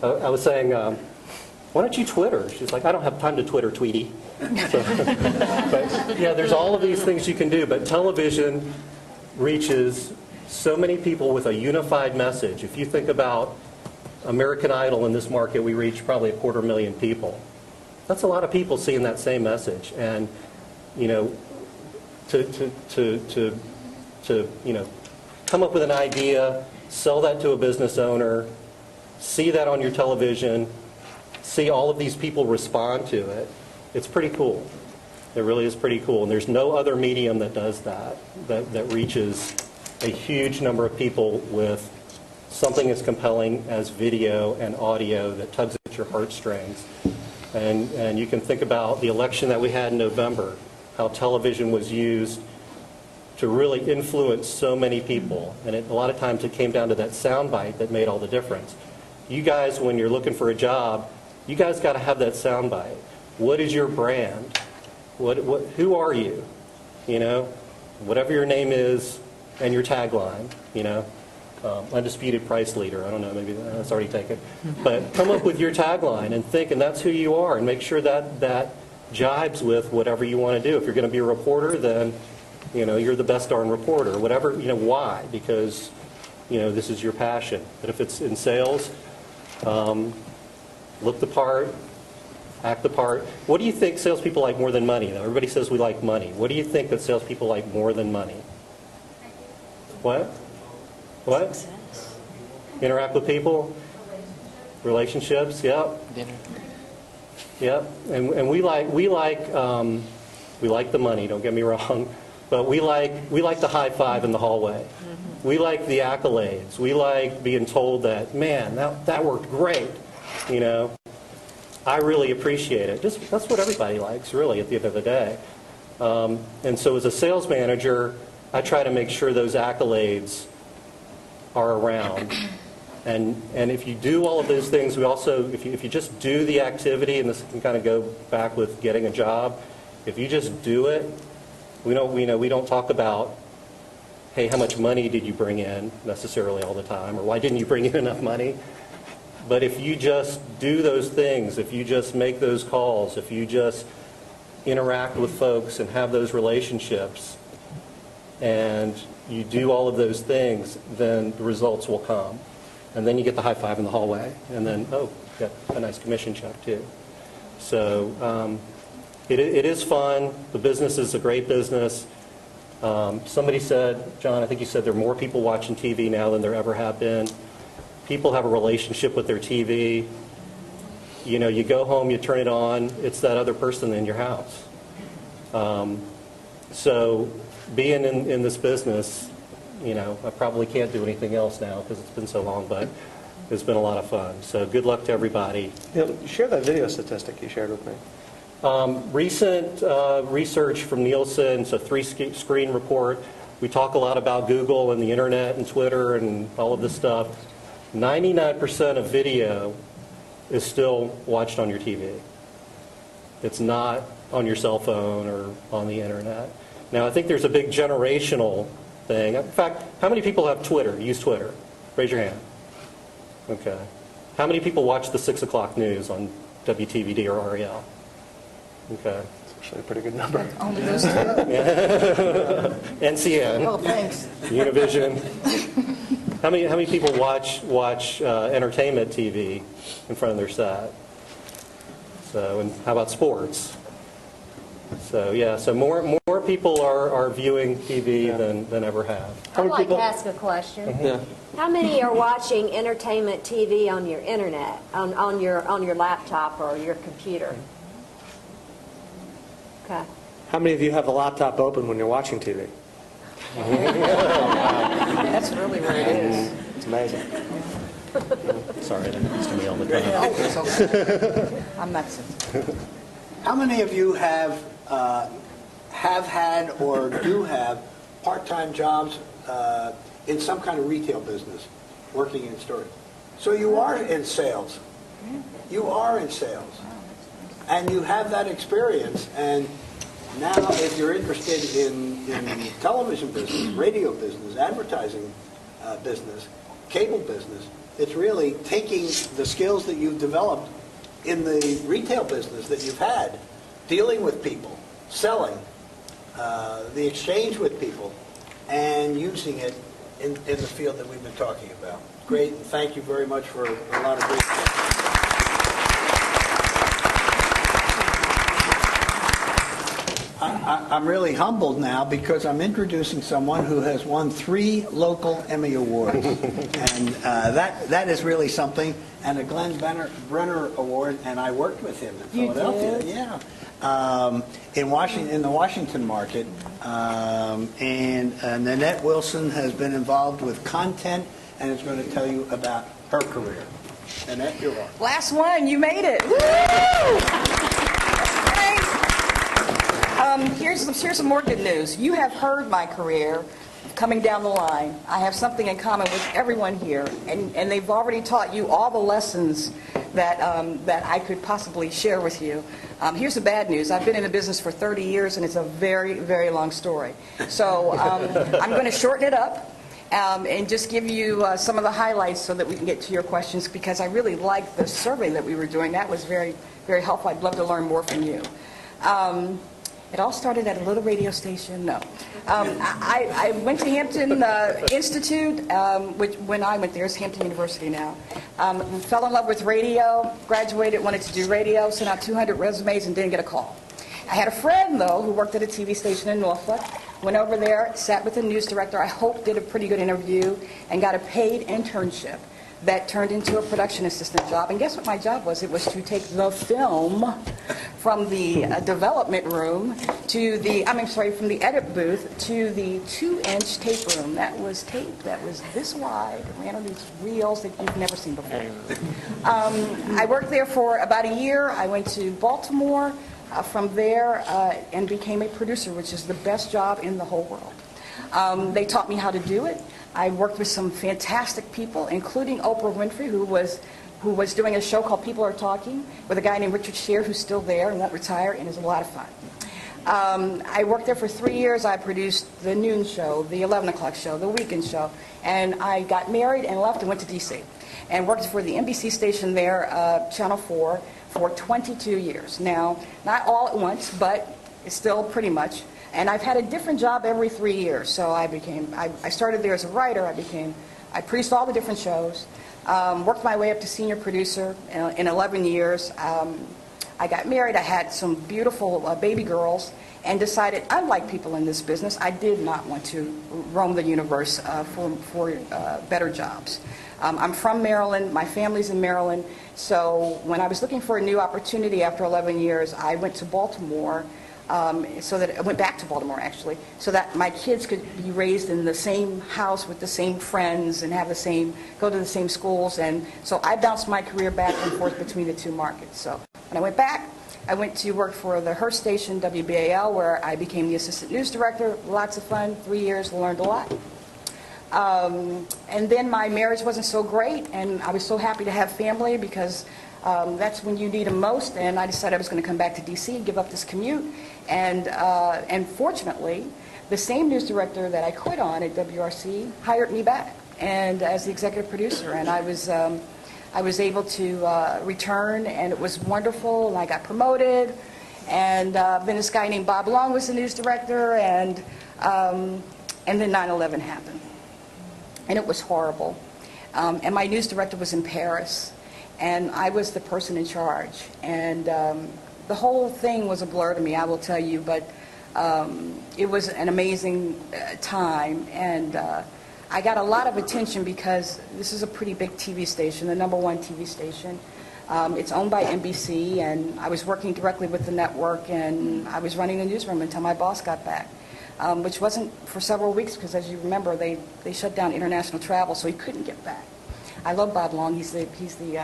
I was saying, why don't you Twitter? She's like, I don't have time to Twitter, Tweety. So, but yeah, there's all of these things you can do, but television reaches so many people with a unified message. If you think about American Idol in this market, we reach probably 250,000 people. That's a lot of people seeing that same message, and to come up with an idea, sell that to a business owner, see that on your television, see all of these people respond to it. It's pretty cool. It really is pretty cool, and there's no other medium that does that reaches a huge number of people with something as compelling as video and audio that tugs at your heartstrings. And you can think about the election that we had in November, how television was used to really influence so many people. And a lot of times it came down to that soundbite that made all the difference. You guys, when you're looking for a job, you guys got to have that soundbite. What is your brand? Who are you? Whatever your name is and your tagline, undisputed price leader. I don't know, maybe that's already taken. But come up with your tagline and think, and that's who you are, and make sure that jibes with whatever you want to do. If you're going to be a reporter, then you're the best darn reporter. Whatever, why? Because this is your passion. But if it's in sales, look the part, act the part. What do you think salespeople like more than money? Though everybody says we like money. What do you think that salespeople like more than money? What? Interact with people? Relationships? Yep. Dinner. Yep. And we like the money. Don't get me wrong, but we like the high five in the hallway. Mm-hmm. We like the accolades. We like being told that, man, that worked great. I really appreciate it. That's what everybody likes, really, at the end of the day. And so as a sales manager, I try to make sure those accolades are around. And if you do all of those things, we also, if you just do the activity, and this can kind of go back with getting a job, if you just do it, we don't talk about, hey, how much money did you bring in necessarily all the time, or why didn't you bring in enough money? But if you just do those things, if you just make those calls, if you just interact with folks and have those relationships, and you do all of those things, then the results will come. And then you get the high five in the hallway, and then, you got a nice commission check too. So it is fun. The business is a great business. Somebody said, John, I think you said there are more people watching TV now than there ever have been. People have a relationship with their TV. You go home, you turn it on, it's that other person in your house. So being in this business, I probably can't do anything else now because it's been so long, but it's been a lot of fun. So good luck to everybody. Share that video statistic you shared with me. Recent research from Nielsen, so 3-screen report. We talk a lot about Google and the internet and Twitter and all of this stuff. 99% of video is still watched on your TV. It's not on your cell phone or on the internet. Now, I think there's a big generational thing. In fact, how many people have Twitter, use Twitter? Raise your hand. Okay. How many people watch the 6 o'clock news on WTVD or REL? Okay. It's actually a pretty good number. Only those two? NCN. Oh, thanks. Univision. How many people watch entertainment TV in front of their set? So, and how about sports? So yeah, so more people are viewing TV than ever have. I'd like to ask a question. Yeah. How many are watching entertainment TV on your internet, on your laptop or your computer? Okay. How many of you have the laptop open when you're watching TV? That's really where it is. It's amazing. Sorry, that happens to me all the time. Oh, it's okay. I'm not sensitive. How many of you have had or do have part-time jobs in some kind of retail business, working in stores? So you are in sales. You are in sales. And you have that experience. And now if you're interested in television business, radio business, advertising business, cable business, it's really taking the skills that you've developed in the retail business that you've had, dealing with people, selling, the exchange with people, and using it in the field that we've been talking about. Great, and thank you very much for a lot of great questions. I'm really humbled now because I'm introducing someone who has won 3 local Emmy Awards. And that is really something. And a Glenn Brenner Award, and I worked with him in Philadelphia. You did? Yeah. In the Washington market. And Nanette Wilson has been involved with content and is going to tell you about her career. Nanette, you're on. Last one, you made it. Woo! Here's some more good news. You have heard my career coming down the line. I have something in common with everyone here, and they've already taught you all the lessons that I could possibly share with you. Here's the bad news. I've been in the business for 30 years, and it's a very, very long story. So I'm going to shorten it up and just give you some of the highlights so that we can get to your questions, because I really liked the survey that we were doing. That was very, very helpful. I'd love to learn more from you. It all started at a little radio station. No. I went to Hampton Institute, which when I went there, it's Hampton University now. Fell in love with radio, graduated, wanted to do radio, sent out 200 resumes and didn't get a call. I had a friend, though, who worked at a TV station in Norfolk, went over there, sat with the news director, I hope did a pretty good interview, and got a paid internship that turned into a production assistant job. And guess what my job was? It was to take the film from the development room to from the edit booth to the 2-inch tape room. That was tape that was this wide, ran on these reels that you've never seen before. I worked there for about a year. I went to Baltimore from there and became a producer, which is the best job in the whole world. They taught me how to do it. I worked with some fantastic people, including Oprah Winfrey, who was doing a show called People Are Talking, with a guy named Richard Scheer, who's still there and won't retire, and is a lot of fun. I worked there for 3 years. I produced the noon show, the 11 o'clock show, the weekend show, and I got married and left and went to D.C. and worked for the NBC station there, Channel 4, for 22 years. Now, not all at once, but it's still pretty much. And I've had a different job every 3 years. So I started there as a writer. I produced all the different shows, worked my way up to senior producer in 11 years. I got married. I had some beautiful baby girls, and decided, unlike people in this business, I did not want to roam the universe for better jobs. I'm from Maryland. My family's in Maryland. So when I was looking for a new opportunity after 11 years, I went to Baltimore. So that I went back to Baltimore, actually, so that my kids could be raised in the same house with the same friends and go to the same schools. And so I bounced my career back and forth between the two markets. So when I went back, I went to work for the Hearst station, WBAL, where I became the assistant news director. Lots of fun, 3 years, learned a lot. And then my marriage wasn't so great, and I was so happy to have family, because that's when you need them most. And I decided I was going to come back to D.C. and give up this commute. And fortunately, the same news director that I quit on at WRC hired me back, and as the executive producer. And I was able to return, and it was wonderful. And I got promoted. And then this guy named Bob Long was the news director, and then 9/11 happened, and it was horrible. And my news director was in Paris. And I was the person in charge. And the whole thing was a blur to me, I will tell you. But it was an amazing time. And I got a lot of attention because this is a pretty big TV station, the #1 TV station. It's owned by NBC. And I was working directly with the network. And I was running the newsroom until my boss got back, which wasn't for several weeks, because, as you remember, they shut down international travel, so he couldn't get back. I love Bob Long. He's the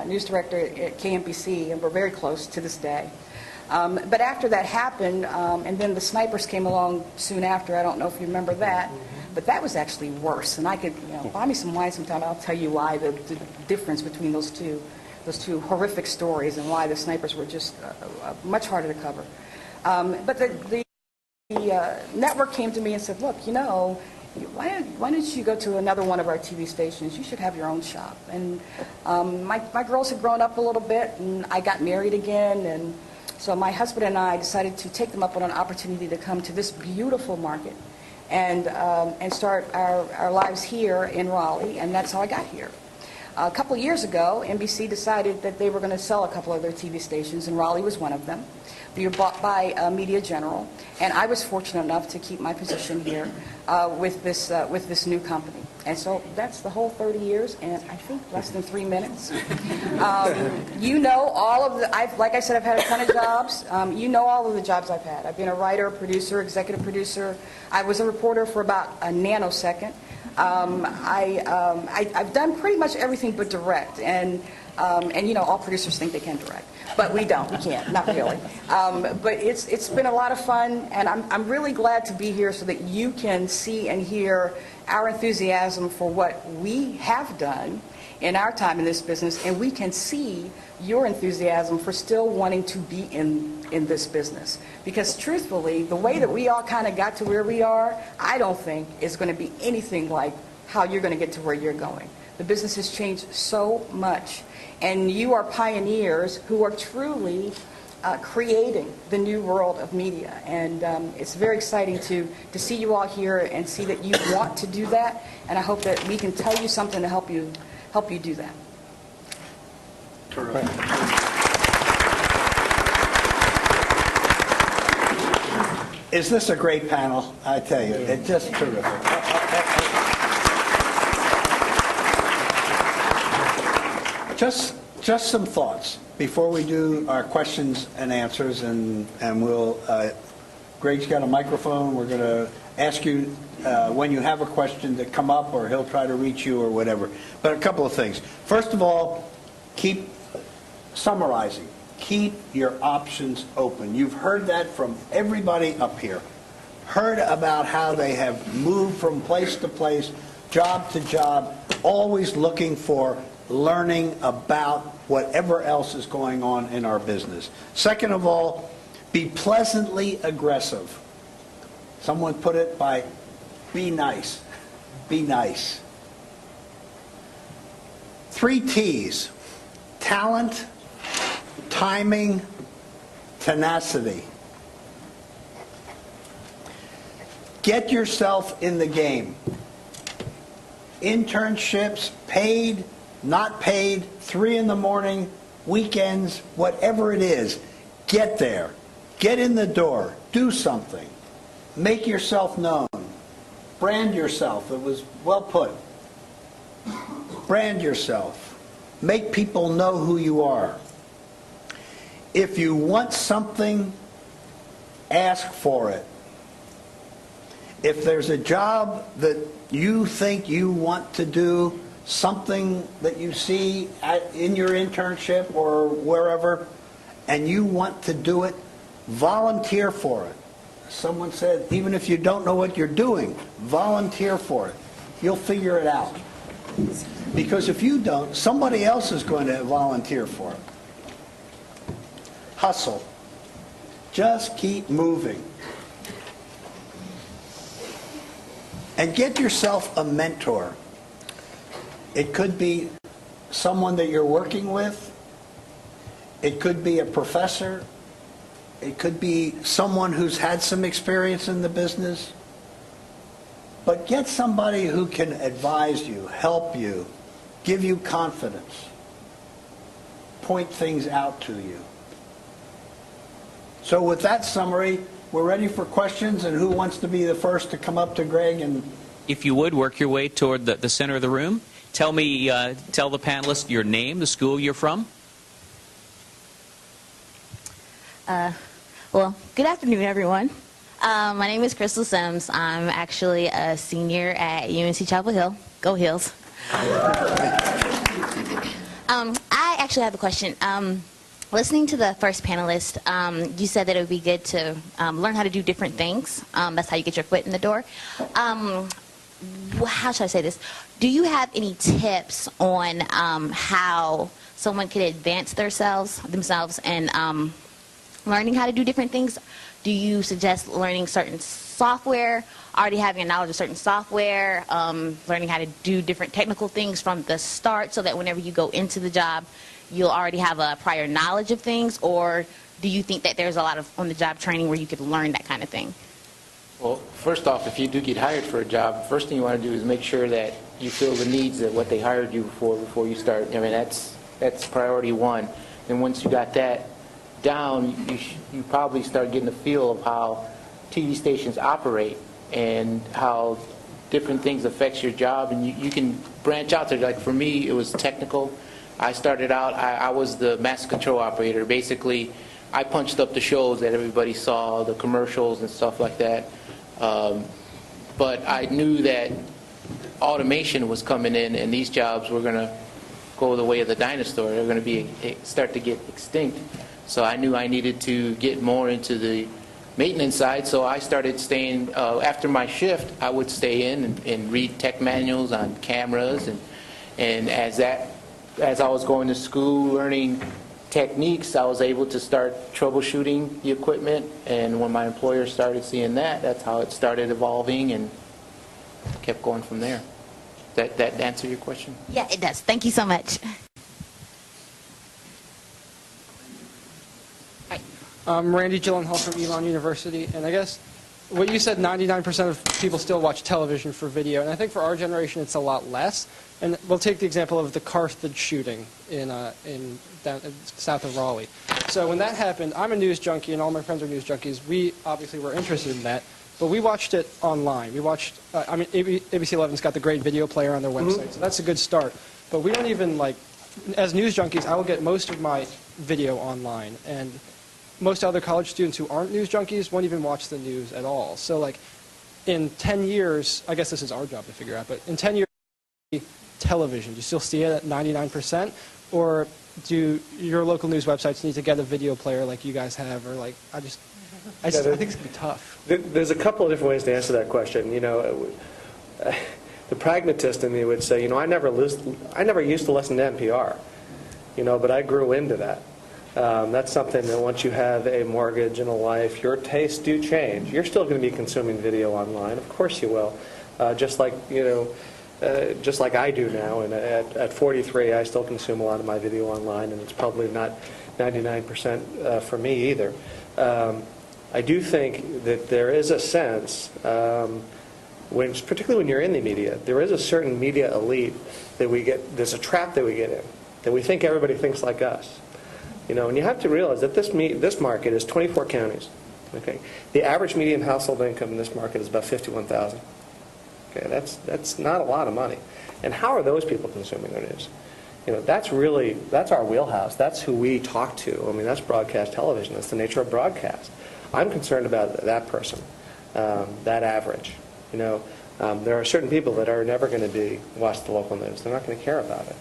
news director at KMBC, and we're very close to this day. But after that happened, and then the snipers came along soon after. I don't know if you remember that, but that was actually worse. And I could, buy me some wine sometime. I'll tell you why, the difference between those two. two horrific stories and why the snipers were just much harder to cover. But the network came to me and said, look, you know, why don't you go to another one of our TV stations? You should have your own shop. And my girls had grown up a little bit, and I got married again, and so my husband and I decided to take them up on an opportunity to come to this beautiful market and start our lives here in Raleigh, and that's how I got here. A couple of years ago, NBC decided that they were going to sell a couple of their TV stations, and Raleigh was one of them. We were bought by Media General, and I was fortunate enough to keep my position here with this new company. And so that's the whole 30 years, and I think less than 3 minutes. You know all of the, like I said, I've had a ton of jobs. You know all of the jobs I've had. I've been a writer, producer, executive producer. I was a reporter for about a nanosecond. I've done pretty much everything but direct, and you know, all producers think they can direct, but we don't. We can't, not really. But it's been a lot of fun, and I'm really glad to be here so that you can see and hear our enthusiasm for what we have done in our time in this business, and we can see your enthusiasm for still wanting to be in this business. Because truthfully, the way that we all kind of got to where we are, I don't think is going to be anything like how you're going to get to where you're going. The business has changed so much, and you are pioneers who are truly creating the new world of media. And it's very exciting to see you all here and see that you want to do that, and I hope that we can tell you something to help you do that. Terrific. Is this a great panel? I tell you, it's just terrific. Just some thoughts before we do our questions and answers, and we'll. Greg's got a microphone. We're going to ask you when you have a question to come up, or he'll try to reach you or whatever. But a couple of things. First of all, keep summarizing. Keep your options open. You've heard that from everybody up here. Heard about how they have moved from place to place, job to job, always looking for learning about whatever else is going on in our business. Second of all, be pleasantly aggressive. Someone put it by, be nice. Be nice. 3 T's: talent, timing, tenacity. Get yourself in the game. Internships, paid, not paid, 3 in the morning, weekends, whatever it is, get there. Get in the door. Do something. Make yourself known. Brand yourself. It was well put. Brand yourself. Make people know who you are. If you want something, ask for it. If there's a job that you think you want to do, something that you see in your internship or wherever, and you want to do it, volunteer for it. Someone said, even if you don't know what you're doing, volunteer for it. You'll figure it out. Because if you don't, somebody else is going to volunteer for it. Hustle. Just keep moving. And get yourself a mentor. It could be someone that you're working with. It could be a professor. It could be someone who's had some experience in the business. But get somebody who can advise you, help you, give you confidence, point things out to you. So with that summary, we're ready for questions, and who wants to be the first to come up to Greg? And if you would, work your way toward the center of the room. Tell the panelists your name, the school you're from. Well, good afternoon, everyone. My name is Crystal Sims. I'm actually a senior at UNC Chapel Hill. Go Hills. I actually have a question. Listening to the first panelist, you said that it would be good to learn how to do different things. That's how you get your foot in the door. how should I say this? Do you have any tips on how someone could advance themselves and learning how to do different things? Do you suggest learning certain software, already having a knowledge of certain software, learning how to do different technical things from the start so that whenever you go into the job, you'll already have a prior knowledge of things? Or do you think that there's a lot of on-the-job training where you could learn that kind of thing? Well, first off, if you do get hired for a job, first thing you want to do is make sure that you fill the needs of what they hired you for before you start. I mean, that's priority one. And once you got that down, you probably start getting a feel of how TV stations operate and how different things affects your job, and you can branch out there. Like for me, it was technical. I started out, I was the master control operator. Basically, I punched up the shows that everybody saw, the commercials and stuff like that. But I knew that automation was coming in, and these jobs were going to go the way of the dinosaur. They're going to start to get extinct. So I knew I needed to get more into the maintenance side. So I started staying. After my shift, I would stay in and read tech manuals on cameras, and as I was going to school, learning techniques, I was able to start troubleshooting the equipment, and when my employer started seeing that, that's how it started evolving and kept going from there. That answer your question? Yeah, it does. Thank you so much. I'm Randy Gyllenhaal from Elon University, and I guess what you said, 99% of people still watch television for video, and I think for our generation it's a lot less. And we'll take the example of the Carthage shooting in south of Raleigh. So when that happened, I'm a news junkie, and all my friends are news junkies. We obviously were interested in that, but we watched it online. We watched, ABC 11's got the great video player on their website, so that's a good start. But we don't even, as news junkies, I will get most of my video online, and most other college students who aren't news junkies won't even watch the news at all. So in 10 years, I guess this is our job to figure out, but in 10 years, television, do you still see it at 99%? Or do your local news websites need to get a video player like you guys have? Or I think it's going to be tough. There's a couple of different ways to answer that question. The pragmatist in me would say, I never used to listen to NPR, but I grew into that. That's something that once you have a mortgage and a life, your tastes do change. You're still going to be consuming video online. Of course you will. Just like I do now. And at 43, I still consume a lot of my video online, and it's probably not 99% for me either. I do think that there is a sense, particularly when you're in the media, there is a certain media elite that we get, there's a trap that we get in, that we think everybody thinks like us. And you have to realize that this market is 24 counties. Okay, the average median household income in this market is about $51,000. Okay, that's not a lot of money. And how are those people consuming their news? That's our wheelhouse. That's who we talk to. I mean, that's broadcast television. That's the nature of broadcast. I'm concerned about that person, that average. There are certain people that are never going to watch the local news. They're not going to care about it.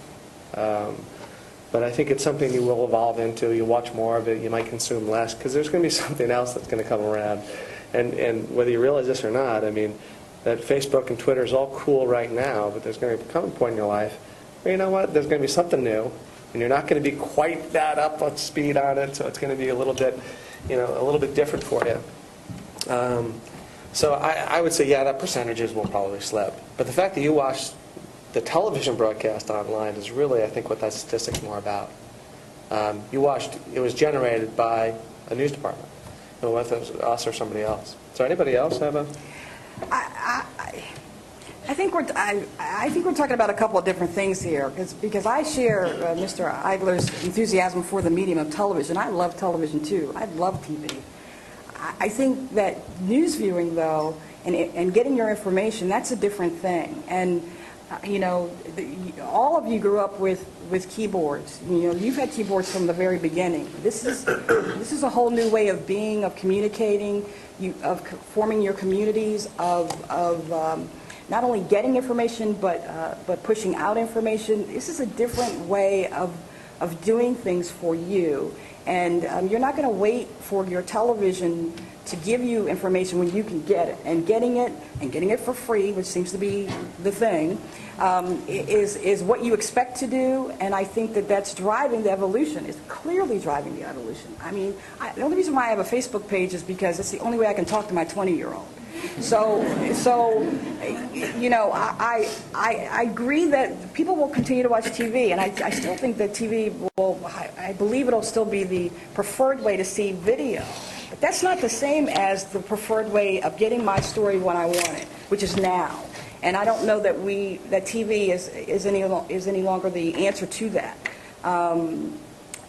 But I think it's something you will evolve into. You watch more of it. You might consume less because there's going to be something else that's going to come around. And whether you realize this or not, I mean, that Facebook and Twitter is all cool right now, but there's going to come a point in your life where, you know what, there's going to be something new, and you're not going to be quite that up on speed on it, so it's going to be a little bit different for you. So I would say, yeah, that percentages will probably slip. But the fact that you watch the television broadcast online is really, I think, what that statistic's more about. You watched, it was generated by a news department, whether it was us or somebody else. So anybody else have a... I think we're talking about a couple of different things here, because I share Mr. Eigler's enthusiasm for the medium of television. I love television too. I love TV. I think that news viewing, though, and getting your information, that's a different thing. And all of you grew up with keyboards. You've had keyboards from the very beginning. This is a whole new way of being, of communicating, of forming your communities, of not only getting information but pushing out information. This is a different way of of doing things for you. And you're not going to wait for your television to give you information when you can get it. And getting it for free, which seems to be the thing, is what you expect to do. And I think that that's driving the evolution. It's clearly driving the evolution. I mean, the only reason why I have a Facebook page is because it's the only way I can talk to my 20-year-old. So you know, I agree that people will continue to watch TV, and I still think that TV will, I believe it'll still be the preferred way to see video. But that's not the same as the preferred way of getting my story when I want it, which is now. And I don't know that TV is any longer the answer to that.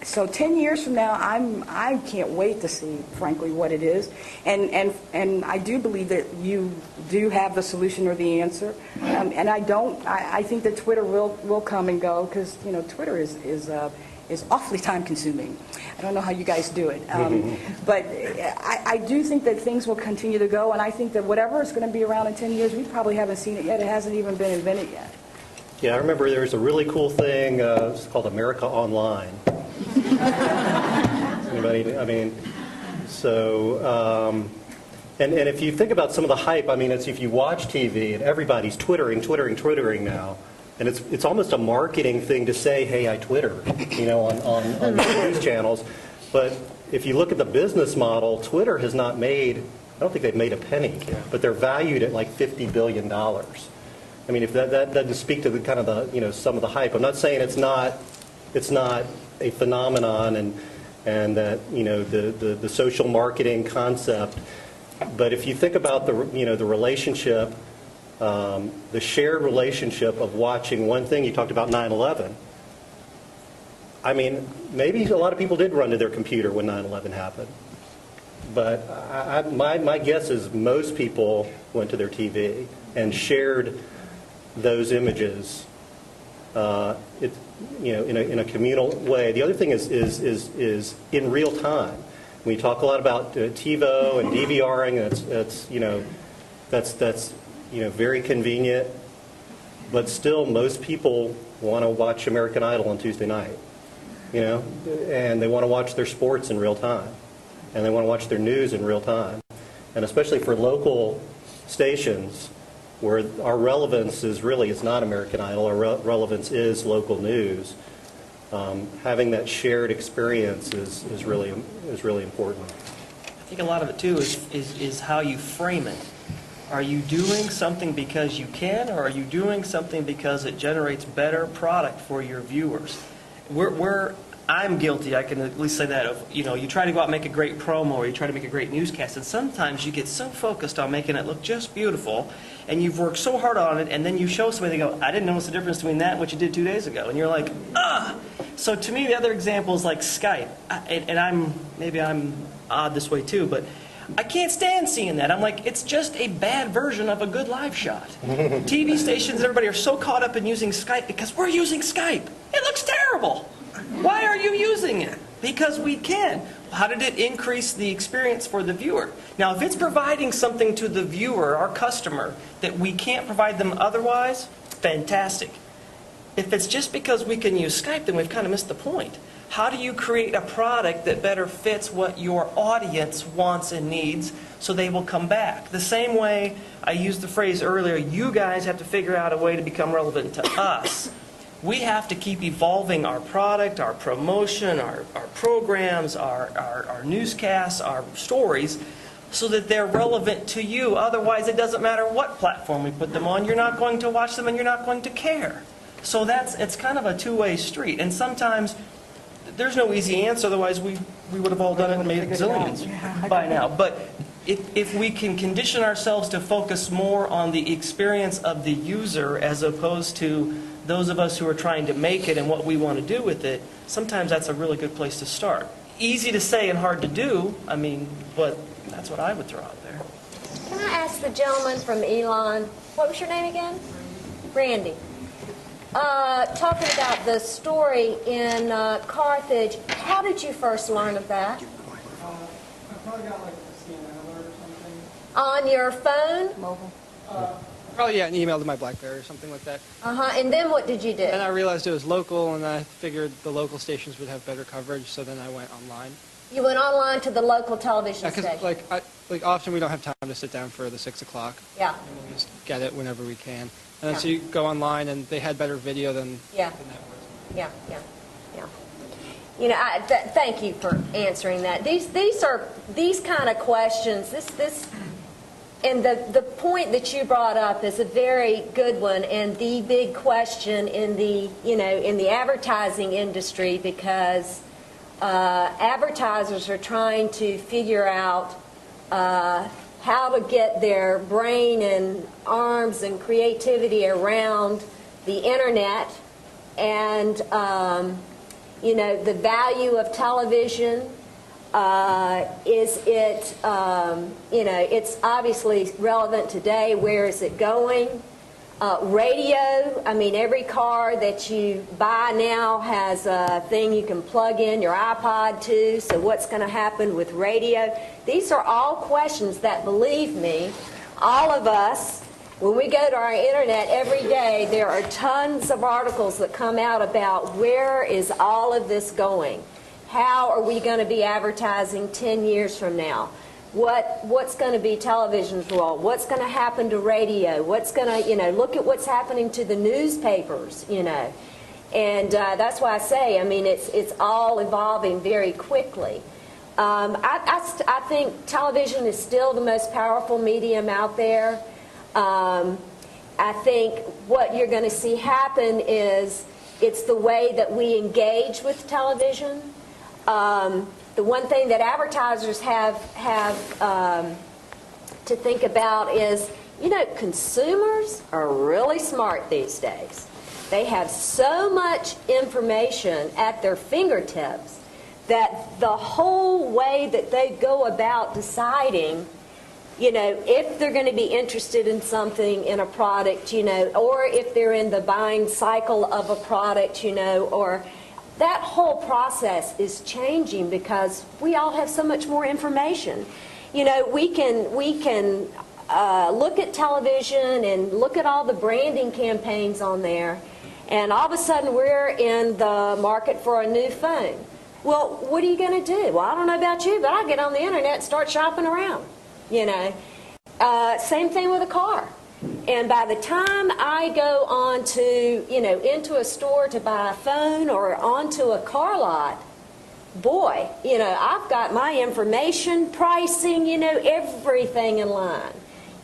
So 10 years from now, I can't wait to see, frankly, what it is. And I do believe that you do have the solution or the answer. And I think that Twitter will come and go, because, you know, Twitter is awfully time-consuming. I don't know how you guys do it. But I do think that things will continue to go, and I think that whatever is going to be around in 10 years, we probably haven't seen it yet. It hasn't even been invented yet. Yeah, I remember there was a really cool thing, it's called America Online. Anybody? I mean, so, and if you think about some of the hype, I mean, it's if you watch TV and everybody's twittering now, and it's almost a marketing thing to say, hey, I Twitter, you know, on news channels. But if you look at the business model, Twitter has not made, I don't think they've made a penny, but they're valued at like $50 billion. I mean, if that doesn't speak to the kind of the, you know, some of the hype. I'm not saying it's not a phenomenon and that, you know, the social marketing concept. But if you think about the, you know, the relationship, the shared relationship of watching one thing, you talked about 9/11. I mean, maybe a lot of people did run to their computer when 9/11 happened. But my guess is most people went to their TV and shared those images, you know, in a communal way. The other thing is in real time. We talk a lot about TiVo and DVRing. That's you know, that's you know, very convenient. But still, most people want to watch American Idol on Tuesday night. You know, and they want to watch their sports in real time, and they want to watch their news in real time, and especially for local stations, where our relevance is really, it's not American Idol, our relevance is local news. Having that shared experience is really important. I think a lot of it, too, is how you frame it. Are you doing something because you can, or are you doing something because it generates better product for your viewers? I'm guilty, I can at least say that, of, you know, you try to go out and make a great promo, or you try to make a great newscast, and sometimes you get so focused on making it look just beautiful, and you've worked so hard on it, and then you show somebody, they go, I didn't notice the difference between that and what you did 2 days ago. And you're like, ah! So to me, the other example is like Skype. And maybe I'm odd this way too, but I can't stand seeing that. I'm like, it's just a bad version of a good live shot. TV stations and everybody are so caught up in using Skype because we're using Skype. It looks terrible. Why are you using it? Because we can. How did it increase the experience for the viewer? Now, if it's providing something to the viewer, our customer, that we can't provide them otherwise, fantastic. If it's just because we can use Skype, then we've kind of missed the point. How do you create a product that better fits what your audience wants and needs so they will come back? The same way I used the phrase earlier, you guys have to figure out a way to become relevant to us. We have to keep evolving our product, our promotion, our programs, our newscasts, our stories, so that they're relevant to you. Otherwise, it doesn't matter what platform we put them on. You're not going to watch them and you're not going to care. So it's kind of a two-way street. And sometimes there's no easy answer. Otherwise, we would have all done it and made zillions by now. But if we can condition ourselves to focus more on the experience of the user as opposed to those of us who are trying to make it and what we want to do with it, sometimes that's a really good place to start. Easy to say and hard to do, I mean, but that's what I would throw out there. Can I ask the gentleman from Elon, what was your name again? Randy. Talking about the story in Carthage, how did you first learn of that? I probably got like a CNN alert or something. On your phone? Mobile. Probably, yeah, an email to my BlackBerry or something like that. And then what did you do? Then I realized it was local, and I figured the local stations would have better coverage, so then I went online. You went online to the local television Because station. like often we don't have time to sit down for the 6 o'clock. Yeah. And we'll just get it whenever we can. And then Yeah. so you go online, and they had better video than Yeah. the networks. Yeah, yeah, yeah. You know, thank you for answering that. These kind of questions. And the point that you brought up is a very good one, and the big question in the advertising industry, because advertisers are trying to figure out how to get their brain and arms and creativity around the internet, and the value of television. It's obviously relevant today. Where is it going? Radio, I mean, every car that you buy now has a thing you can plug in your iPod to, so what's going to happen with radio? These are all questions that, believe me, all of us, when we go to our internet every day, there are tons of articles that come out about where is all of this going. How are we going to be advertising 10 years from now? What's going to be television's role? What's going to happen to radio? What's going to, look at what's happening to the newspapers, And that's why I say, I mean, it's all evolving very quickly. I think television is still the most powerful medium out there. I think what you're going to see happen is it's the way that we engage with television. The one thing that advertisers have to think about is, consumers are really smart these days. They have so much information at their fingertips that the whole way that they go about deciding, if they're going to be interested in something, in a product, or if they're in the buying cycle of a product, or that whole process is changing because we all have so much more information. We can look at television and look at all the branding campaigns on there, and all of a sudden we're in the market for a new phone. Well, what are you going to do? Well, I don't know about you, but I get on the internet and start shopping around. Same thing with a car. And by the time I go on to, into a store to buy a phone or onto a car lot, boy, I've got my information, pricing, everything in line.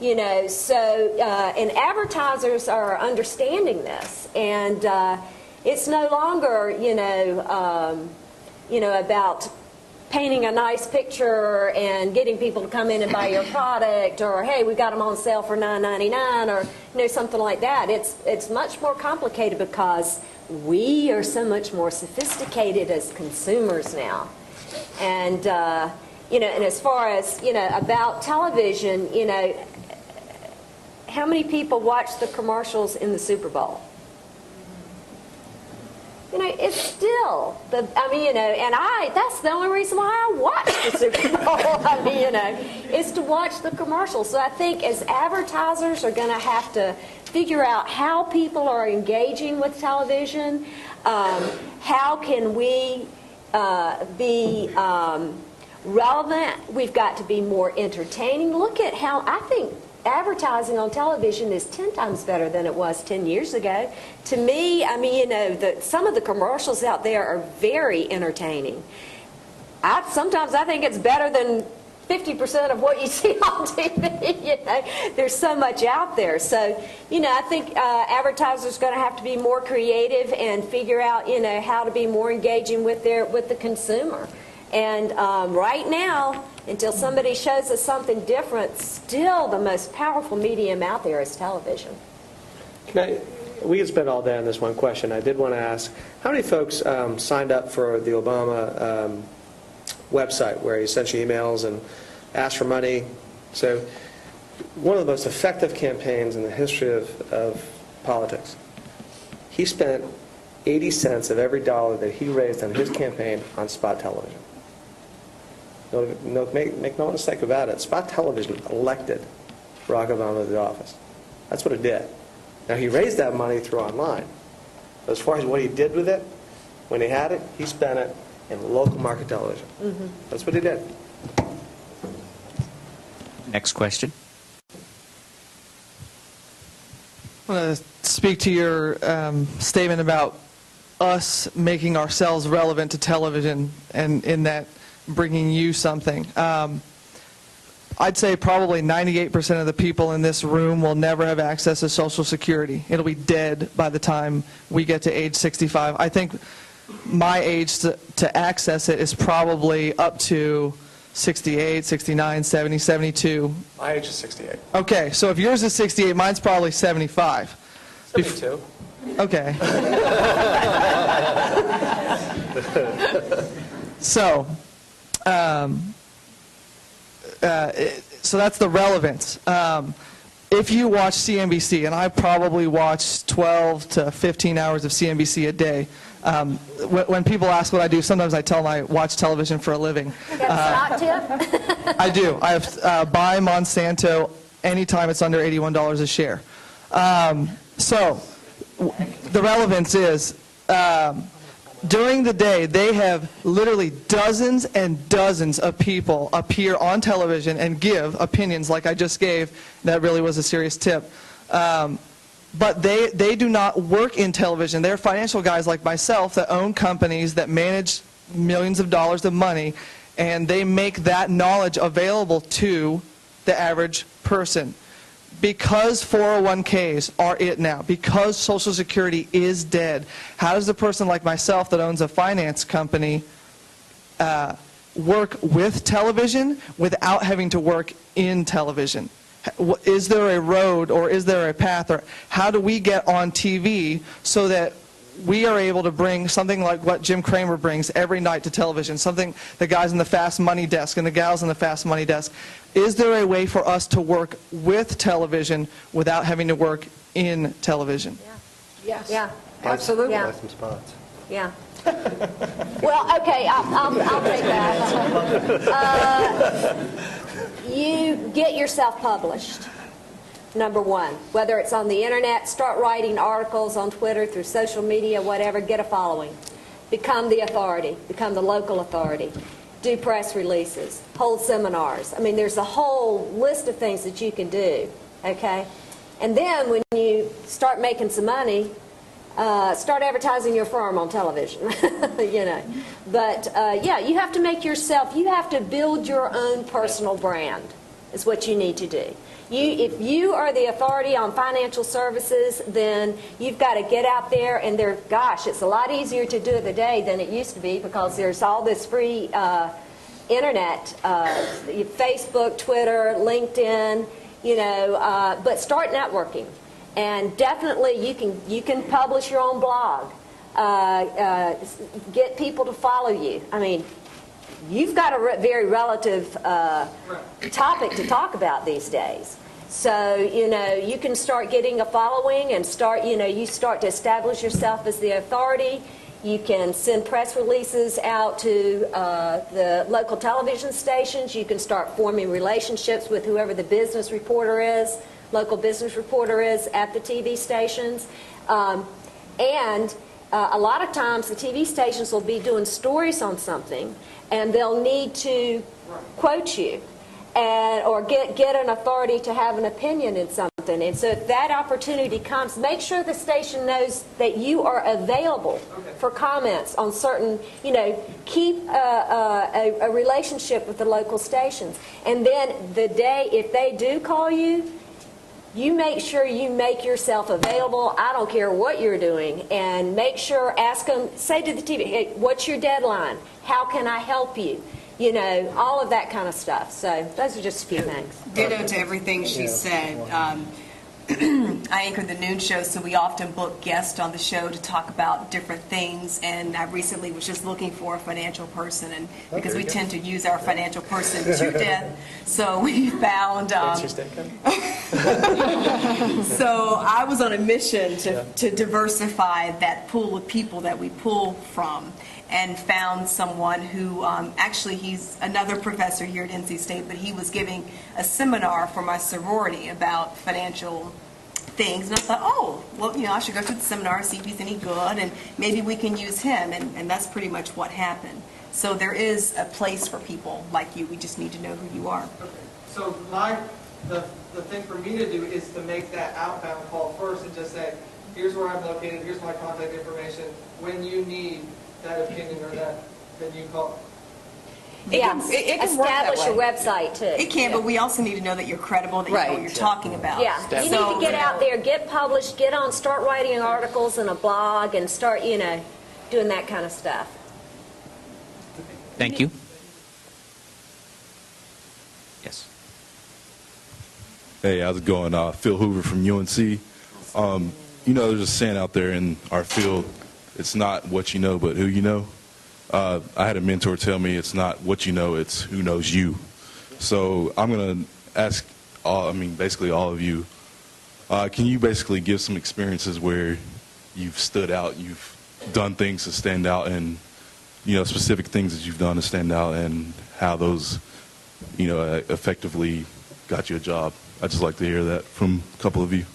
And advertisers are understanding this. And it's no longer, about painting a nice picture and getting people to come in and buy your product, or hey, we got them on sale for $9.99, or something like that. It's much more complicated because we are so much more sophisticated as consumers now. And and as far as about television, how many people watch the commercials in the Super Bowl? It's still that's the only reason why I watch the Super Bowl. Is to watch the commercials. So I think as advertisers are going to have to figure out how people are engaging with television, how can we be relevant? We've got to be more entertaining. Look at how I think advertising on television is 10 times better than it was 10 years ago. To me, some of the commercials out there are very entertaining. Sometimes I think it's better than 50% of what you see on TV. There's so much out there. So, I think advertisers are going to have to be more creative and figure out, how to be more engaging with the consumer. And right now, until somebody shows us something different, still the most powerful medium out there is television. We could spend all day on this one question. I did want to ask, how many folks signed up for the Obama website where he sent you emails and asked for money? So one of the most effective campaigns in the history of politics. He spent 80 cents of every dollar that he raised on his campaign on spot television. Make no mistake about it. Spot television elected Barack Obama to the office. That's what it did. Now, he raised that money through online. But as far as what he did with it, when he had it, he spent it in local market television. That's what he did. Next question. I want to speak to your statement about us making ourselves relevant to television and in that bringing you something. I'd say probably 98% of the people in this room will never have access to Social Security. It'll be dead by the time we get to age 65. I think my age to access it is probably up to 68, 69, 70, 72. My age is 68. Okay, so if yours is 68, mine's probably 75. 72. Okay. So, so that's the relevance. If you watch CNBC, and I probably watch 12 to 15 hours of CNBC a day, when people ask what I do, sometimes I tell them I watch television for a living. Got a stock tip? I do. I have buy Monsanto anytime it's under $81 a share. So the relevance is during the day, they have literally dozens and dozens of people appear on television and give opinions like I just gave. That really was a serious tip. But they do not work in television. They're financial guys like myself that own companies that manage millions of dollars of money, and they make that knowledge available to the average person. Because 401ks are it now, because Social Security is dead, how does a person like myself that owns a finance company work with television without having to work in television? Is there a road or is there a path, or how do we get on TV so that we are able to bring something like what Jim Cramer brings every night to television, something the guys in the Fast Money desk and the gals in the Fast Money desk? Is there a way for us to work with television without having to work in television? Yeah. Yeah. Absolutely. Yeah. Buy some spots. Yeah. Well, okay, I'll take that. You get yourself published, number one. Whether it's on the internet, start writing articles on Twitter, through social media, whatever, get a following. Become the authority, become the local authority. Do press releases, hold seminars. I mean, there's a whole list of things that you can do, okay? And then when you start making some money, start advertising your firm on television, you know. But, yeah, you have to make yourself, you have to build your own personal brand is what you need to do. If you are the authority on financial services, then you've got to get out there and gosh, it's a lot easier to do it today than it used to be because there's all this free internet, Facebook, Twitter, LinkedIn, you know, but start networking. And definitely you can publish your own blog, get people to follow you. I mean, you've got a very relative topic to talk about these days. So, you know, you can start getting a following and start, you know, you start to establish yourself as the authority. You can send press releases out to the local television stations. You can start forming relationships with whoever the business reporter is, local business reporter is at the TV stations. And a lot of times the TV stations will be doing stories on something and they'll need to quote you or get an authority to have an opinion in something. And so if that opportunity comes, make sure the station knows that you are available for comments on certain, you know, keep a relationship with the local stations. And then the day, if they do call you, you make sure you make yourself available. I don't care what you're doing. And make sure, ask them, say to the TV, hey, what's your deadline? How can I help you? You know, all of that kind of stuff. So those are just a few things. Ditto to everything she said. I anchor the noon show, so we often book guests on the show to talk about different things. And I recently was just looking for a financial person, and because we tend to use our financial person to death, so we found. So I was on a mission to diversify that pool of people that we pull from, and found someone who actually he's another professor here at NC State, but he was giving a seminar for my sorority about financial things, and I thought, oh, well, I should go to the seminar, see if he's any good, and maybe we can use him, and that's pretty much what happened. So there is a place for people like you. We just need to know who you are. Okay. So the thing for me to do is to make that outbound call first and just say, here's where I'm located, here's my contact information. When you need that opinion or that, then you call. It can work that Establish your way. website, too. It can, but we also need to know that you're credible, that you know what you're talking about. Yeah, you need to get out there, get published, start writing articles and a blog, and start, doing that kind of stuff. Thank you. Yes. Hey, how's it going? Phil Hoover from UNC. There's a saying out there in our field, it's not what you know, but who you know. I had a mentor tell me it's not what you know, it's who knows you. So I'm going to ask, basically all of you, can you basically give some experiences where you've stood out, you've done things to stand out, and specific things that you've done to stand out, and how those, effectively got you a job? I'd just like to hear that from a couple of you.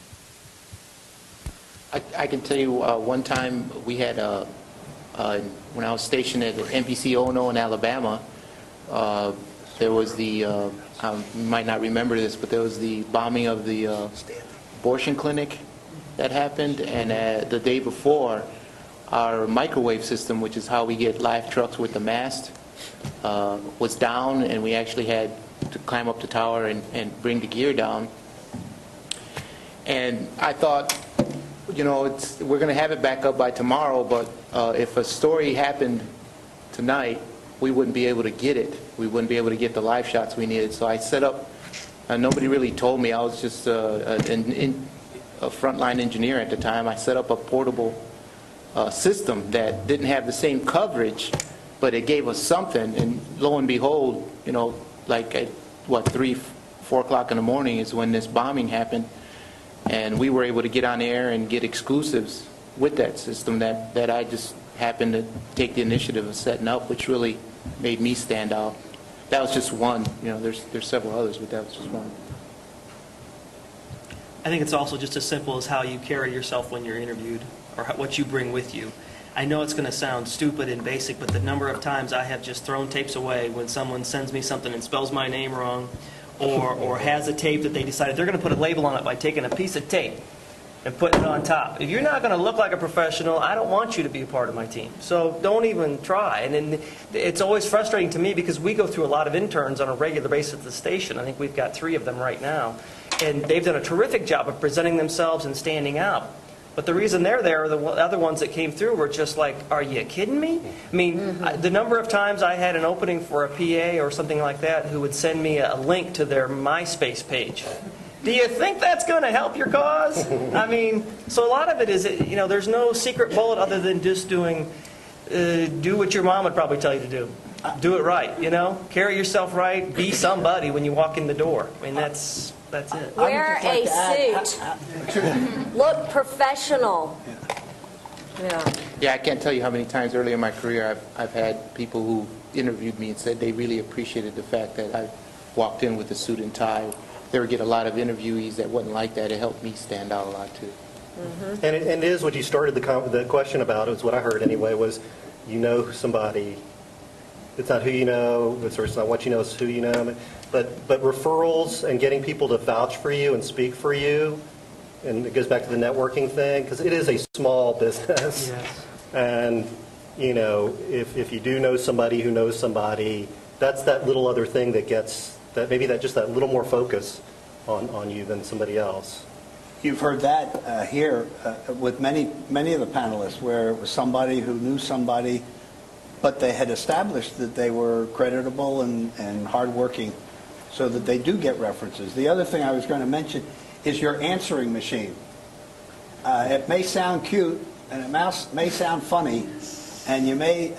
I can tell you one time we had, when I was stationed at NBC Ono in Alabama, there was the, you might not remember this, but there was the bombing of the abortion clinic that happened, and the day before, our microwave system, which is how we get live trucks with the mast, was down, and we actually had to climb up the tower and bring the gear down. And I thought, we're going to have it back up by tomorrow, but if a story happened tonight, we wouldn't be able to get it. We wouldn't be able to get the live shots we needed. So I set up, nobody really told me. I was just a frontline engineer at the time. I set up a portable system that didn't have the same coverage, but it gave us something. And lo and behold, like at 3, 4 o'clock in the morning is when this bombing happened. And we were able to get on air and get exclusives with that system that I just happened to take the initiative of setting up, which really made me stand out. That was just one. There's several others, but that was just one. I think it's also just as simple as how you carry yourself when you're interviewed, or what you bring with you. I know it's going to sound stupid and basic, but the number of times I have just thrown tapes away when someone sends me something and spells my name wrong, or has a tape that they decided they're going to put a label on it by taking a piece of tape and putting it on top. If you're not going to look like a professional, I don't want you to be a part of my team. So don't even try. And then it's always frustrating to me because we go through a lot of interns on a regular basis at the station. I think we've got 3 of them right now. And they've done a terrific job of presenting themselves and standing out. But the reason they're there, the other ones that came through were just like, are you kidding me? I mean, the number of times I had an opening for a PA or something like that who would send me a link to their MySpace page. Do you think that's going to help your cause? I mean, so a lot of it is, there's no secret bullet other than just do what your mom would probably tell you to do. Do it right, Carry yourself right, be somebody when you walk in the door. I mean, that's it. Wear a suit. Look professional. Yeah, I can't tell you how many times earlier in my career I've had people who interviewed me and said they really appreciated the fact that I walked in with a suit and tie. They would get a lot of interviewees that wasn't like that. It helped me stand out a lot, too. Mm-hmm. And it is what you started the question about, is what I heard anyway, was somebody. It's not who you know, it's not what you know, it's who you know. But referrals and getting people to vouch for you and speak for you, and it goes back to the networking thing, because it is a small business. Yes. And, if you do know somebody who knows somebody, that's that little other thing that gets, that little more focus on you than somebody else. You've heard that here with many of the panelists, where it was somebody who knew somebody, but they had established that they were creditable and hardworking, so that they do get references. The other thing I was going to mention is your answering machine. It may sound cute, and it may sound funny, and you may,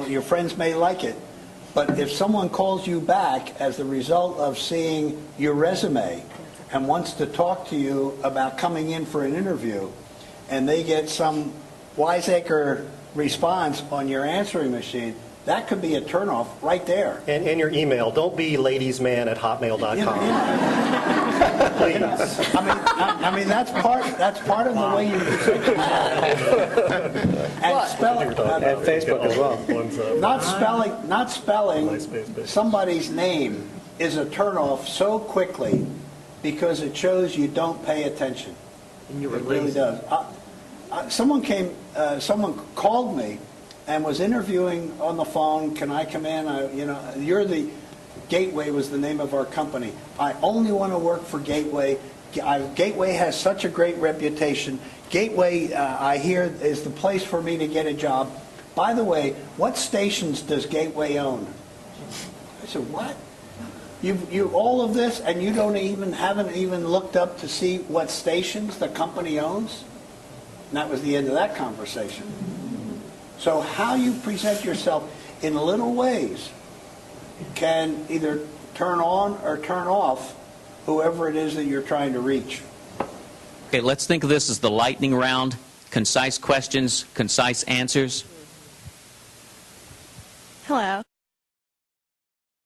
your friends may like it, but if someone calls you back as the result of seeing your resume and wants to talk to you about coming in for an interview, and they get some wiseacre response on your answering machine, that could be a turnoff right there. And your email. Don't be ladiesman@hotmail.com. I mean, that's part of the way you present yourself. And spelling, And Facebook as well. not spelling somebody's name is a turnoff so quickly because it shows you don't pay attention. And you were It really lazy. does. Someone called me and was interviewing on the phone. Can I come in? You're the Gateway was the name of our company. I only want to work for Gateway. Gateway has such a great reputation. Gateway, I hear, is the place for me to get a job. By the way, what stations does Gateway own? I said, what? You all of this, and you haven't even looked up to see what stations the company owns? And that was the end of that conversation. So how you present yourself in little ways can either turn on or turn off whoever it is that you're trying to reach. Okay, let's think of this as the lightning round. Concise questions, concise answers. Hello.